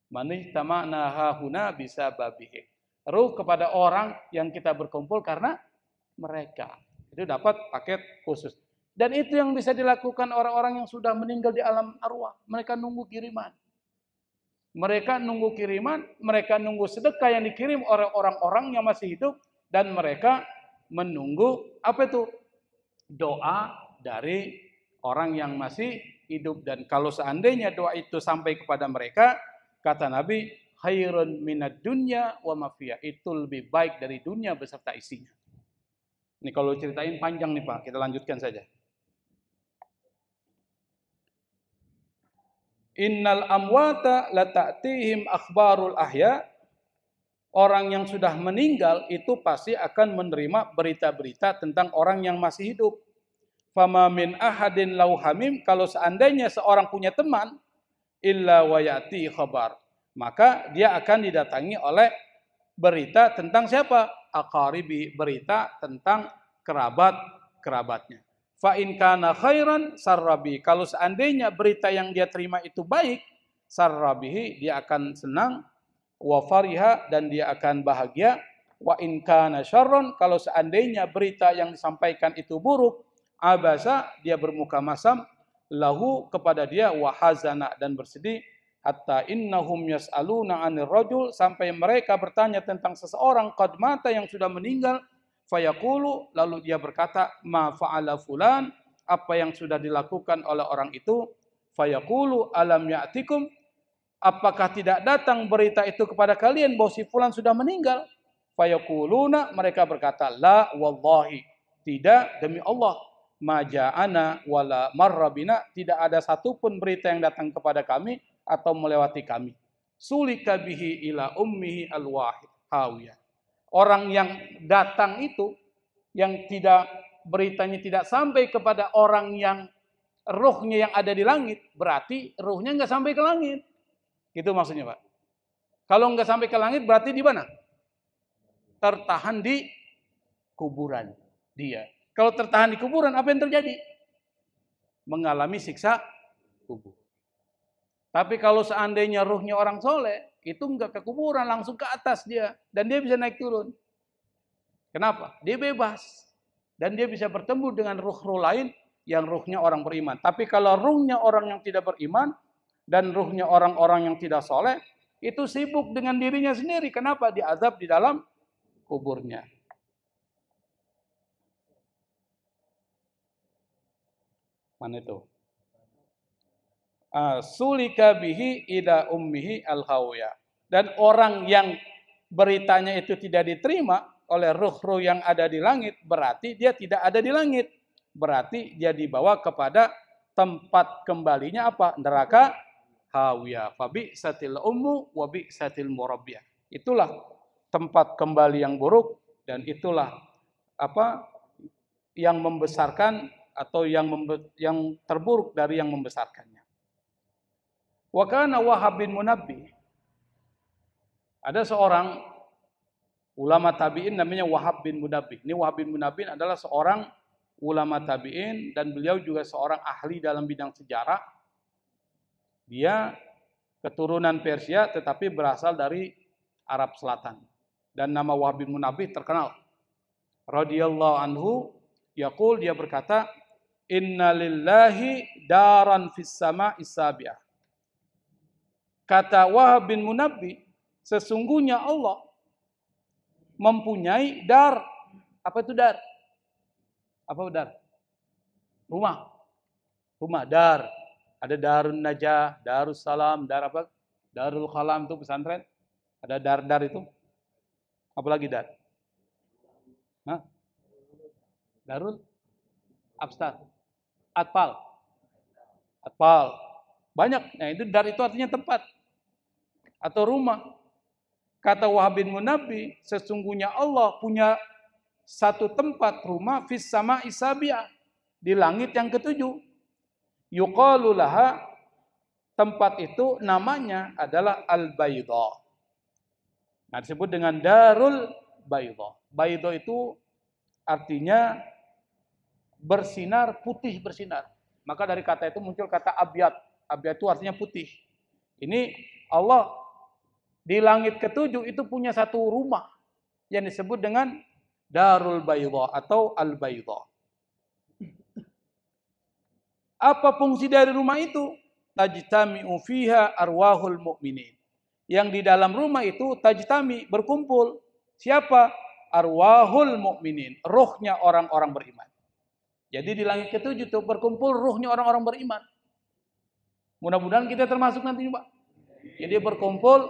Manijtama'na hahuna bisa babihi. Ruh kepada orang yang kita berkumpul karena mereka. Itu dapat paket khusus. Dan itu yang bisa dilakukan orang-orang yang sudah meninggal di alam arwah. Mereka nunggu kiriman. Mereka nunggu kiriman, mereka nunggu sedekah yang dikirim oleh orang-orang yang masih hidup. Dan mereka menunggu, apa itu? Doa dari orang yang masih hidup. Dan kalau seandainya doa itu sampai kepada mereka, kata Nabi, khairun minad dunya wa ma fiha. Itu lebih baik dari dunia beserta isinya. Ini kalau ceritain panjang nih Pak, kita lanjutkan saja. Innal amwata lata'tihim akhbarul ahya. Orang yang sudah meninggal itu pasti akan menerima berita-berita tentang orang yang masih hidup. Fama min ahadin lau hamim. Kalau seandainya seorang punya teman, illa wayati khabar. Maka dia akan didatangi oleh berita tentang siapa? Aqaribi, berita tentang kerabatnya. Fa in kana khairan sarrabi. Kalau seandainya berita yang dia terima itu baik, sarrabihi, dia akan senang, wa fariha, dan dia akan bahagia. Wa in kana syarran, kalau seandainya berita yang disampaikan itu buruk, abasa, dia bermuka masam, lahu, kepada dia, wa hazana, dan bersedih, hatta innahum yas'aluna 'anil rajul, sampai mereka bertanya tentang seseorang qad mata, yang sudah meninggal. Fayaqulu, lalu dia berkata, ma fa'ala fulan, apa yang sudah dilakukan oleh orang itu. Fayaqulu alam ya'tikum, apakah tidak datang berita itu kepada kalian bahwa si fulan sudah meninggal? Fayaquluna, mereka berkata, la wallahi, tidak, demi Allah, ma ja'ana wala marrabina, tidak ada satupun berita yang datang kepada kami atau melewati kami. Sulika bihi ila ummihi alwahid hawiyah. Orang yang datang itu, yang tidak, beritanya tidak sampai kepada orang yang ruhnya yang ada di langit, berarti ruhnya nggak sampai ke langit. Gitu maksudnya Pak. Kalau nggak sampai ke langit berarti di mana? Tertahan di kuburan dia. Kalau tertahan di kuburan, apa yang terjadi? Mengalami siksa kubur. Tapi kalau seandainya ruhnya orang soleh, itu enggak ke kuburan, langsung ke atas dia. Dan dia bisa naik turun. Kenapa? Dia bebas. Dan dia bisa bertemu dengan ruh-ruh lain yang ruhnya orang beriman. Tapi kalau ruhnya orang yang tidak beriman, dan ruhnya orang-orang yang tidak soleh, itu sibuk dengan dirinya sendiri. Kenapa? Diazab di dalam kuburnya. Mana itu? Sulika bihi ila ummihi al-hawiya. Dan orang yang beritanya itu tidak diterima oleh ruh-ruh yang ada di langit, berarti dia tidak ada di langit. Berarti dia dibawa kepada tempat kembalinya apa? Neraka hawiyah. Fabi satil ummu wa bi satil murabbiyah. Itulah tempat kembali yang buruk dan itulah apa yang membesarkan atau yang terburuk dari yang membesarkannya. Wa kana Wahab bin Munabbih. Ada seorang ulama tabi'in namanya Wahab bin Munabbih. Ini Wahab bin Munabbih adalah seorang ulama tabi'in dan beliau juga seorang ahli dalam bidang sejarah. Dia keturunan Persia tetapi berasal dari Arab Selatan. Dan nama Wahab bin Munabbih terkenal. Radhiyallahu anhu yaqul, dia berkata, "Inna lillahi daran fis sama'is sabi'ah." Kata Wahab bin Munabbih, sesungguhnya Allah mempunyai dar. Apa itu dar? Apa dar? Rumah. Rumah, dar. Ada Darun Najah, Darussalam, dar apa? Darul Khalam itu pesantren. Ada dar-dar itu. Apalagi dar? Hah? Darul Abstar. Atfal. Atfal. Banyak. Nah, itu dar itu artinya tempat atau rumah. Kata Wahab bin Munabbih, sesungguhnya Allah punya satu tempat rumah fis sama'is sabi'ah, di langit yang ketujuh. Yuqalu laha, tempat itu namanya adalah Al-Baydha. Nah, disebut dengan Darul Baydha. Baydha itu artinya bersinar, putih bersinar. Maka dari kata itu muncul kata abyad. Abyad itu artinya putih. Ini Allah di langit ketujuh itu punya satu rumah yang disebut dengan Darul Baydha atau Al-Baydha. Apa fungsi dari rumah itu? Tajtami'u fiha arwahul mu'minin. Yang di dalam rumah itu tajtami, berkumpul. Siapa? Arwahul mu'minin, ruhnya orang-orang beriman. Jadi di langit ketujuh itu berkumpul ruhnya orang-orang beriman. Mudah-mudahan kita termasuk nanti, Pak. Jadi berkumpul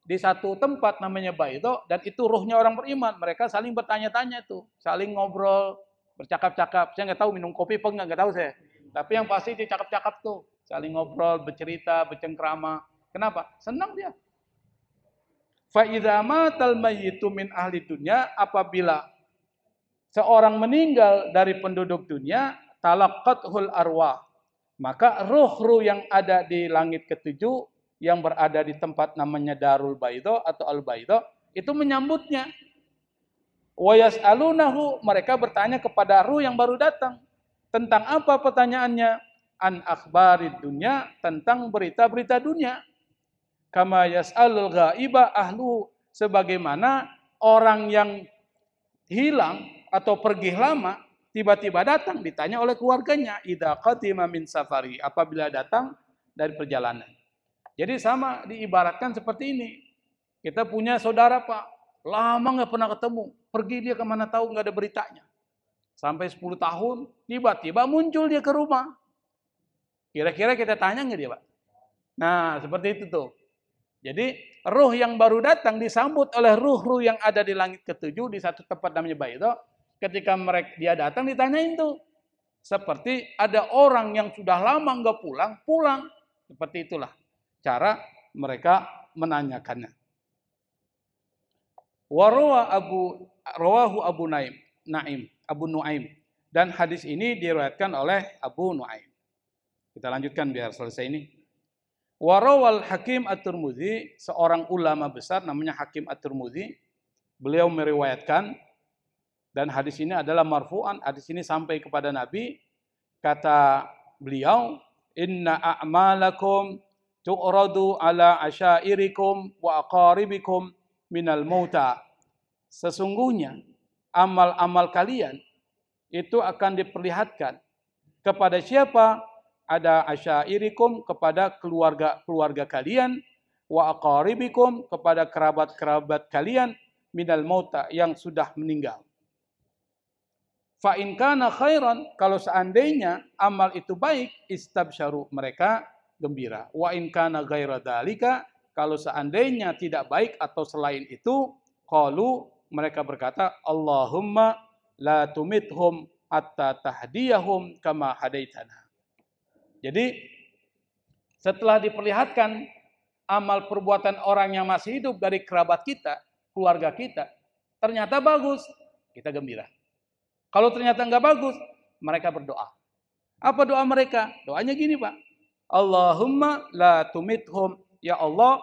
di satu tempat namanya Baydha dan itu ruhnya orang beriman. Mereka saling bertanya-tanya tuh, saling ngobrol, bercakap-cakap. Saya nggak tahu minum kopi apa nggak tahu saya. Tapi yang pasti dia cakap-cakap tuh, saling ngobrol, bercerita, bercengkrama. Kenapa? Senang dia. Fa idza matal mayyitu min ahli dunya, apabila seorang meninggal dari penduduk dunia, talaqqathul arwah, maka ruh-ruh yang ada di langit ketujuh yang berada di tempat namanya Darul Baydha atau Al-Baydha itu menyambutnya. Wa yas'alunahu, mereka bertanya kepada ruh yang baru datang. Tentang apa pertanyaannya? An akhbarid dunya, tentang berita-berita dunia. Kama yas'alul ghaiba ahlu, sebagaimana orang yang hilang atau pergi lama tiba-tiba datang ditanya oleh keluarganya, idza qadima min safari, apabila datang dari perjalanan. Jadi sama diibaratkan seperti ini. Kita punya saudara, Pak, lama nggak pernah ketemu, pergi dia kemana tahu, nggak ada beritanya. Sampai 10 tahun, tiba-tiba muncul dia ke rumah. Kira-kira kita tanya nggak dia, Pak? Nah, seperti itu tuh. Jadi, ruh yang baru datang disambut oleh ruh-ruh yang ada di langit ketujuh di satu tempat namanya Baydha. Ketika dia datang ditanyain tuh. Seperti ada orang yang sudah lama nggak pulang, pulang. Seperti itulah cara mereka menanyakannya. Rawahu Abu Nuaim. Dan hadis ini diriwayatkan oleh Abu Nuaim. Kita lanjutkan biar selesai ini. Warawal Hakim At-Tirmidzi, seorang ulama besar namanya Hakim At-Tirmidzi, beliau meriwayatkan, dan hadis ini adalah marfu'an, hadis ini sampai kepada Nabi, kata beliau, inna a'malakum tu'radu ala asyairikum wa aqaribikum minal mauta. Sesungguhnya amal-amal kalian itu akan diperlihatkan kepada siapa? Ada asyairikum, kepada keluarga-keluarga kalian, wa aqaribikum, kepada kerabat-kerabat kalian, minal mauta, yang sudah meninggal. Fa in kana khairan, kalau seandainya amal itu baik, istabsyaru, mereka gembira. Wa in kana ghaira dzalika, kalau seandainya tidak baik atau selain itu, qalu, mereka berkata, Allahumma la tumithum hatta tahdiyahum kama hadaitana. Jadi setelah diperlihatkan amal perbuatan orang yang masih hidup dari kerabat kita, keluarga kita, ternyata bagus, kita gembira. Kalau ternyata enggak bagus, mereka berdoa. Apa doa mereka? Doanya gini, Pak. Allahumma la tumithum, ya Allah,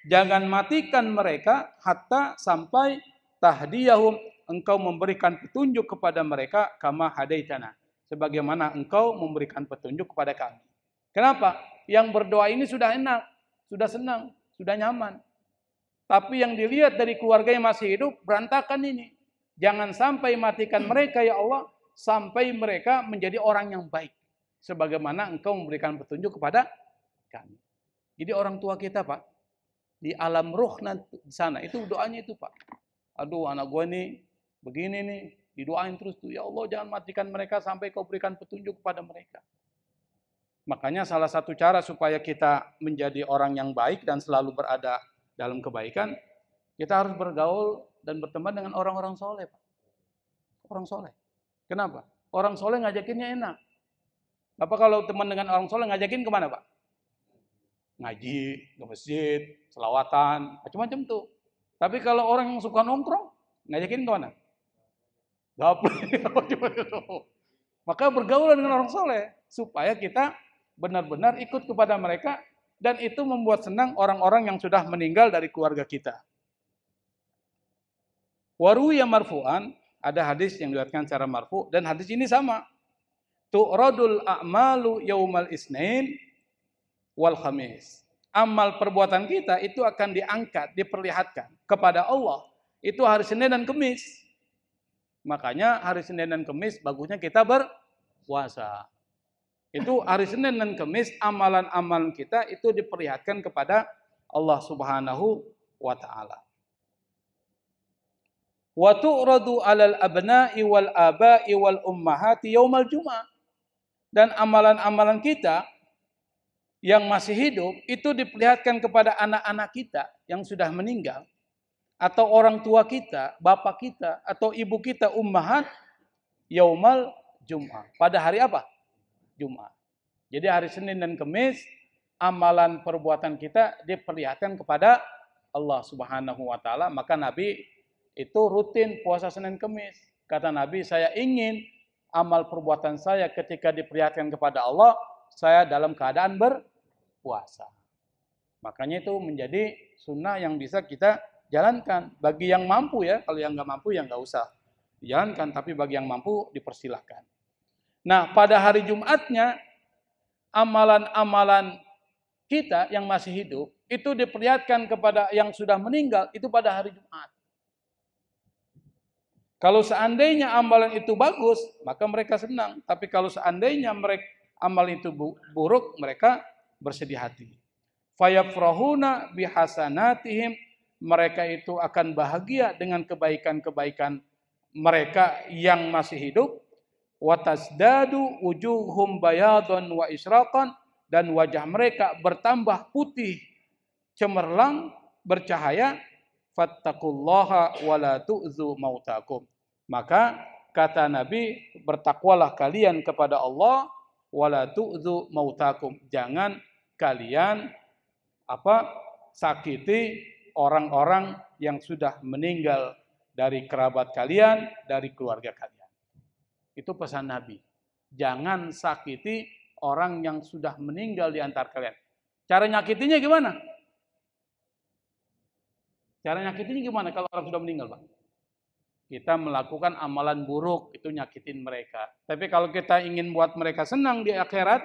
jangan matikan mereka hatta sampai tahdiyahum, engkau memberikan petunjuk kepada mereka kama hadaitana, sebagaimana engkau memberikan petunjuk kepada kami. Kenapa? Yang berdoa ini sudah enak, sudah senang, sudah nyaman. Tapi yang dilihat dari keluarga yang masih hidup, berantakan ini. Jangan sampai matikan mereka, ya Allah, sampai mereka menjadi orang yang baik. Sebagaimana engkau memberikan petunjuk kepada kami. Jadi orang tua kita, Pak, di alam ruh nanti di sana, itu doanya itu, Pak. Aduh, anak gue nih, begini nih, didoain terus tuh. Ya Allah, jangan matikan mereka sampai kau berikan petunjuk kepada mereka. Makanya salah satu cara supaya kita menjadi orang yang baik dan selalu berada dalam kebaikan, kita harus bergaul dan berteman dengan orang-orang soleh, Pak. Orang soleh. Kenapa? Orang soleh ngajakinnya enak. Apa kalau teman dengan orang soleh ngajakin kemana, Pak? Ngaji, ke masjid, selawatan, macam-macam tuh. Tapi kalau orang yang suka nongkrong, ngajakin kemana? Dapur. Maka bergaul dengan orang soleh supaya kita benar-benar ikut kepada mereka, dan itu membuat senang orang-orang yang sudah meninggal dari keluarga kita. Waruya marfu'an, ada hadis yang diriwayatkan secara marfu, dan hadis ini sama. Tu'radul a'malu yaumal isnain wal khamis. Amal perbuatan kita itu akan diangkat, diperlihatkan kepada Allah. Itu hari Senin dan Kamis. Makanya hari Senin dan Kamis bagusnya kita berpuasa. Itu hari Senin dan Kamis, amalan-amalan kita itu diperlihatkan kepada Allah Subhanahu wa ta'ala. Wa tu'radu 'alal abna'i wal aba'i wal ummahati yaumal jum'ah. Dan amalan-amalan kita yang masih hidup itu diperlihatkan kepada anak-anak kita yang sudah meninggal, atau orang tua kita, bapak kita, atau ibu kita, ummahat, yaumal jum'ah. Pada hari apa? Jumat. Jadi hari Senin dan Kamis, amalan perbuatan kita diperlihatkan kepada Allah Subhanahu wa ta'ala. Maka Nabi itu rutin puasa Senin Kamis. Kata Nabi, saya ingin amal perbuatan saya ketika diperlihatkan kepada Allah, saya dalam keadaan berpuasa. Makanya itu menjadi sunnah yang bisa kita jalankan. Bagi yang mampu ya, kalau yang nggak mampu ya nggak usah dijalankan. Tapi bagi yang mampu dipersilahkan. Nah, pada hari Jumatnya, amalan-amalan kita yang masih hidup, itu diperlihatkan kepada yang sudah meninggal, itu pada hari Jumat. Kalau seandainya amalan itu bagus, maka mereka senang. Tapi kalau seandainya amal itu buruk, mereka bersedih hati. Fayafrahuna bihasanatihim, mereka itu akan bahagia dengan kebaikan-kebaikan mereka yang masih hidup. Watasdadu wujuhum bayadun wa isyraqan, dan wajah mereka bertambah putih, cemerlang, bercahaya. Fattaqullaha wa la tu'zu mautakum. Maka kata Nabi, bertakwalah kalian kepada Allah, wa la tu'zu mautakum. Jangan kalian sakiti orang-orang yang sudah meninggal dari kerabat kalian, dari keluarga kalian. Itu pesan Nabi. Jangan sakiti orang yang sudah meninggal di antara kalian. Cara nyakitinya gimana? Cara nyakitinya gimana kalau orang sudah meninggal, Pak? Kita melakukan amalan buruk, itu nyakitin mereka. Tapi kalau kita ingin buat mereka senang di akhirat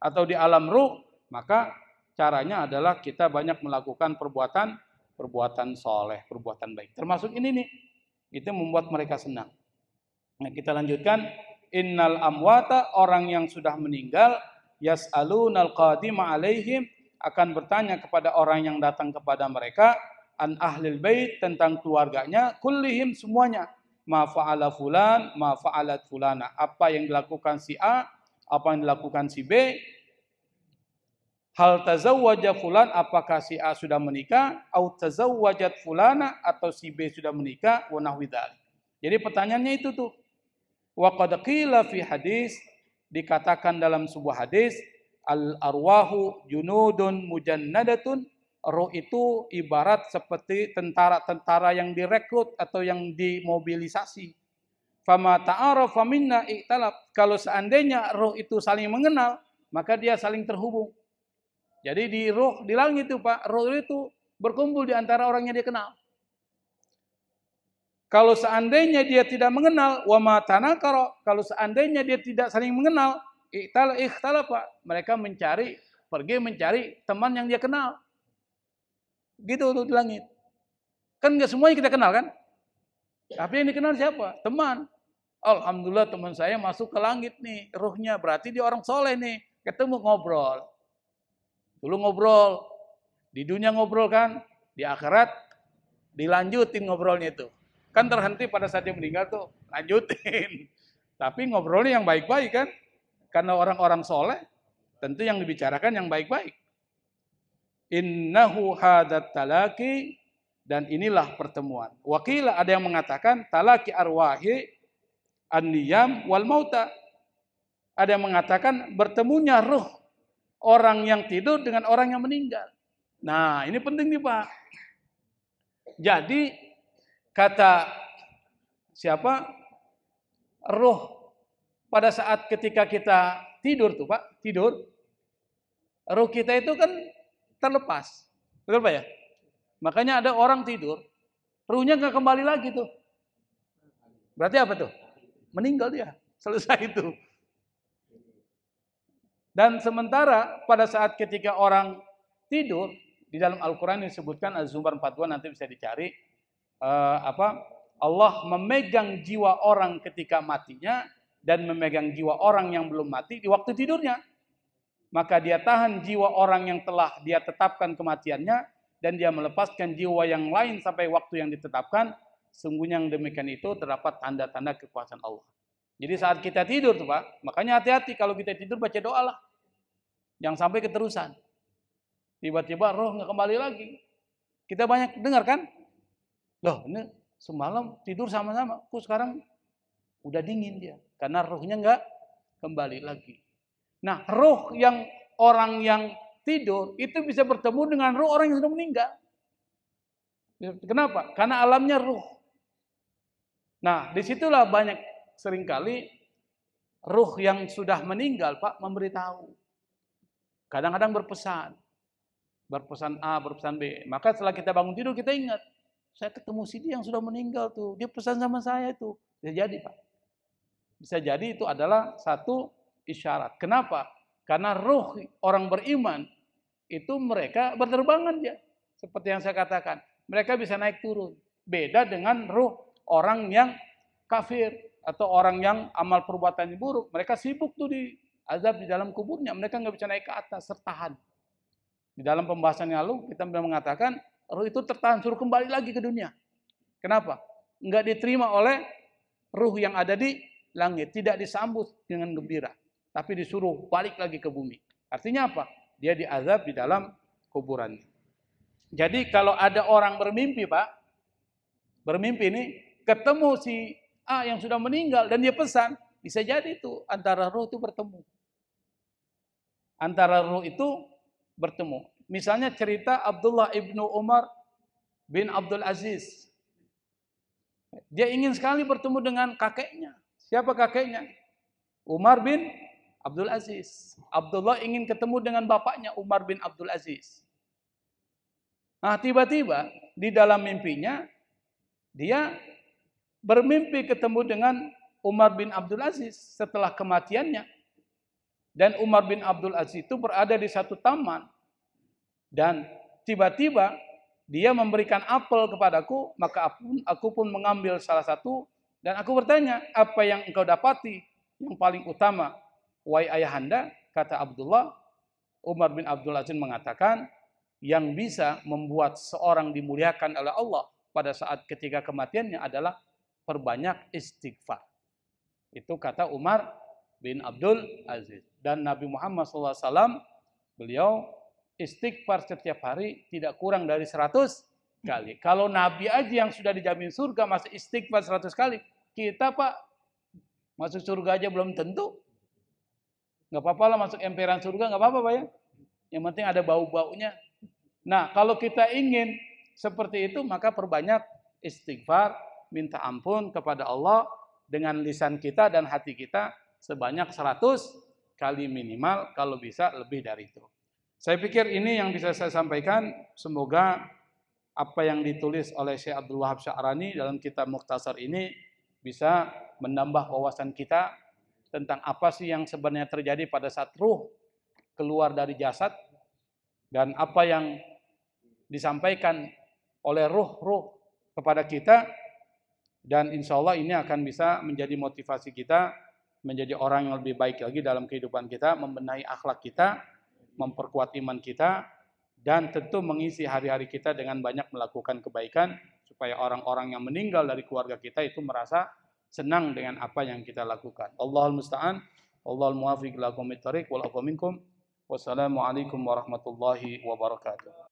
atau di alam ruh, maka caranya adalah kita banyak melakukan perbuatan soleh, perbuatan baik. Termasuk ini nih, itu membuat mereka senang. Nah, kita lanjutkan. Innal amwata, orang yang sudah meninggal, yas'alunal qadima alaihim, akan bertanya kepada orang yang datang kepada mereka, an ahlil bait, tentang keluarganya, kullihim, semuanya. ma fa'ala fulan, ma fa'alat fulana. Apa yang dilakukan si A, apa yang dilakukan si B. Hal tazawwaja fulan, apakah si A sudah menikah, au tazawwajat fulana, atau si B sudah menikah, wa nahwi dzalik. Jadi pertanyaannya itu tuh. Wa qad qila fi hadis, dikatakan dalam sebuah hadis, al arwahu junudun mujannadatun, roh itu ibarat seperti tentara-tentara yang direkrut atau yang dimobilisasi. Fama ta'arafa minna iktalab, kalau seandainya roh itu saling mengenal, maka dia saling terhubung. Jadi di roh, di langit itu Pak, roh itu berkumpul di antara orang yang dia kenal. Kalau seandainya dia tidak mengenal, wa ma tanakara, kalau seandainya dia tidak saling mengenal, ikhtala Pak, mereka pergi mencari teman yang dia kenal. Gitu tuh di langit. Kan enggak semuanya kita kenal kan? Tapi yang dikenal siapa? Teman. Alhamdulillah teman saya masuk ke langit nih, ruhnya berarti dia orang soleh nih. Ketemu ngobrol. Dulu ngobrol, di dunia ngobrol kan, di akhirat dilanjutin ngobrolnya itu. Kan terhenti pada saat dia meninggal tuh, lanjutin. Tapi ngobrolnya yang baik-baik kan, karena orang-orang soleh, tentu yang dibicarakan yang baik-baik. Innahu hadat talaki, dan inilah pertemuan. Wakila ada yang mengatakan talaki arwahi an-niyam wal mauta. Ada yang mengatakan bertemunya ruh orang yang tidur dengan orang yang meninggal. Nah, ini penting nih Pak. Jadi kata siapa? Ruh pada saat ketika kita tidur tuh Pak, tidur. Ruh kita itu kan terlepas. Betul Pak ya? Makanya ada orang tidur, ruhnya nggak kembali lagi tuh. Berarti apa tuh? Meninggal dia. Selesai itu. Dan sementara pada saat ketika orang tidur, di dalam Al-Quran disebutkan Az-Zumar 42, nanti bisa dicari, Allah memegang jiwa orang ketika matinya dan memegang jiwa orang yang belum mati di waktu tidurnya. Maka dia tahan jiwa orang yang telah dia tetapkan kematiannya dan dia melepaskan jiwa yang lain sampai waktu yang ditetapkan. Sungguhnya yang demikian itu terdapat tanda-tanda kekuasaan Allah. Jadi saat kita tidur tuh Pak, makanya hati-hati kalau kita tidur baca doa lah. Jangan sampai keterusan. Tiba-tiba roh nggak kembali lagi. Kita banyak dengar kan? Loh ini semalam tidur sama-sama, kok sekarang udah dingin dia. Karena rohnya nggak kembali lagi. Nah roh yang orang yang tidur itu bisa bertemu dengan roh orang yang sudah meninggal. Kenapa? Karena alamnya roh. Nah disitulah banyak seringkali ruh yang sudah meninggal Pak memberitahu. Kadang-kadang berpesan A, berpesan B. Maka setelah kita bangun tidur kita ingat, saya ketemu si dia yang sudah meninggal tuh, dia pesan sama saya itu. Bisa jadi Pak. Bisa jadi itu adalah satu isyarat. Kenapa? Karena ruh orang beriman itu mereka berterbangan dia. Seperti yang saya katakan, mereka bisa naik turun. Beda dengan ruh orang yang kafir atau orang yang amal perbuatannya buruk. Mereka sibuk tuh di azab di dalam kuburnya. Mereka nggak bisa naik ke atas, tertahan. Di dalam pembahasan yang lalu kita sudah mengatakan ruh itu tertahan, suruh kembali lagi ke dunia. Kenapa? Nggak diterima oleh ruh yang ada di langit. Tidak disambut dengan gembira. Tapi disuruh balik lagi ke bumi. Artinya apa? Dia diazab di dalam kuburannya. Jadi kalau ada orang bermimpi Pak, bermimpi ini ketemu si A yang sudah meninggal dan dia pesan, bisa jadi itu antara ruh itu bertemu. Antara ruh itu bertemu. Misalnya cerita Abdullah ibnu Umar bin Abdul Aziz. Dia ingin sekali bertemu dengan kakeknya. Siapa kakeknya? Umar bin Abdul Aziz. Abdullah ingin ketemu dengan bapaknya Umar bin Abdul Aziz. Nah tiba-tiba di dalam mimpinya dia bermimpi ketemu dengan Umar bin Abdul Aziz setelah kematiannya. Dan Umar bin Abdul Aziz itu berada di satu taman. Dan tiba-tiba dia memberikan apel kepadaku, maka aku pun mengambil salah satu. Dan aku bertanya, apa yang engkau dapati yang paling utama? Wahai ayahanda, kata Abdullah, Umar bin Abdul Aziz mengatakan, yang bisa membuat seorang dimuliakan oleh Allah pada saat ketika kematiannya adalah perbanyak istighfar. Itu kata Umar bin Abdul Aziz. Dan Nabi Muhammad SAW, beliau istighfar setiap hari tidak kurang dari 100 kali. Kalau Nabi aja yang sudah dijamin surga masih istighfar 100 kali. Kita Pak, masuk surga aja belum tentu. Nggak apa-apa lah masuk emperan surga, nggak apa-apa Pak ya. Yang penting ada bau-baunya. Nah, kalau kita ingin seperti itu, maka perbanyak istighfar, minta ampun kepada Allah dengan lisan kita dan hati kita sebanyak 100 kali minimal, kalau bisa lebih dari itu. Saya pikir ini yang bisa saya sampaikan. Semoga apa yang ditulis oleh Syekh Abdul Wahab Sya'rani dalam kitab Mukhtasar ini bisa menambah wawasan kita tentang apa sih yang sebenarnya terjadi pada saat ruh keluar dari jasad, dan apa yang disampaikan oleh ruh-ruh kepada kita. Dan insya Allah ini akan bisa menjadi motivasi kita menjadi orang yang lebih baik lagi dalam kehidupan kita, membenahi akhlak kita, memperkuat iman kita, dan tentu mengisi hari-hari kita dengan banyak melakukan kebaikan, supaya orang-orang yang meninggal dari keluarga kita itu merasa senang dengan apa yang kita lakukan. Allahul musta'an, Allahul muwafiq ila aqwamit thariq wal afwa minkum. Wassalamualaikum warahmatullahi wabarakatuh.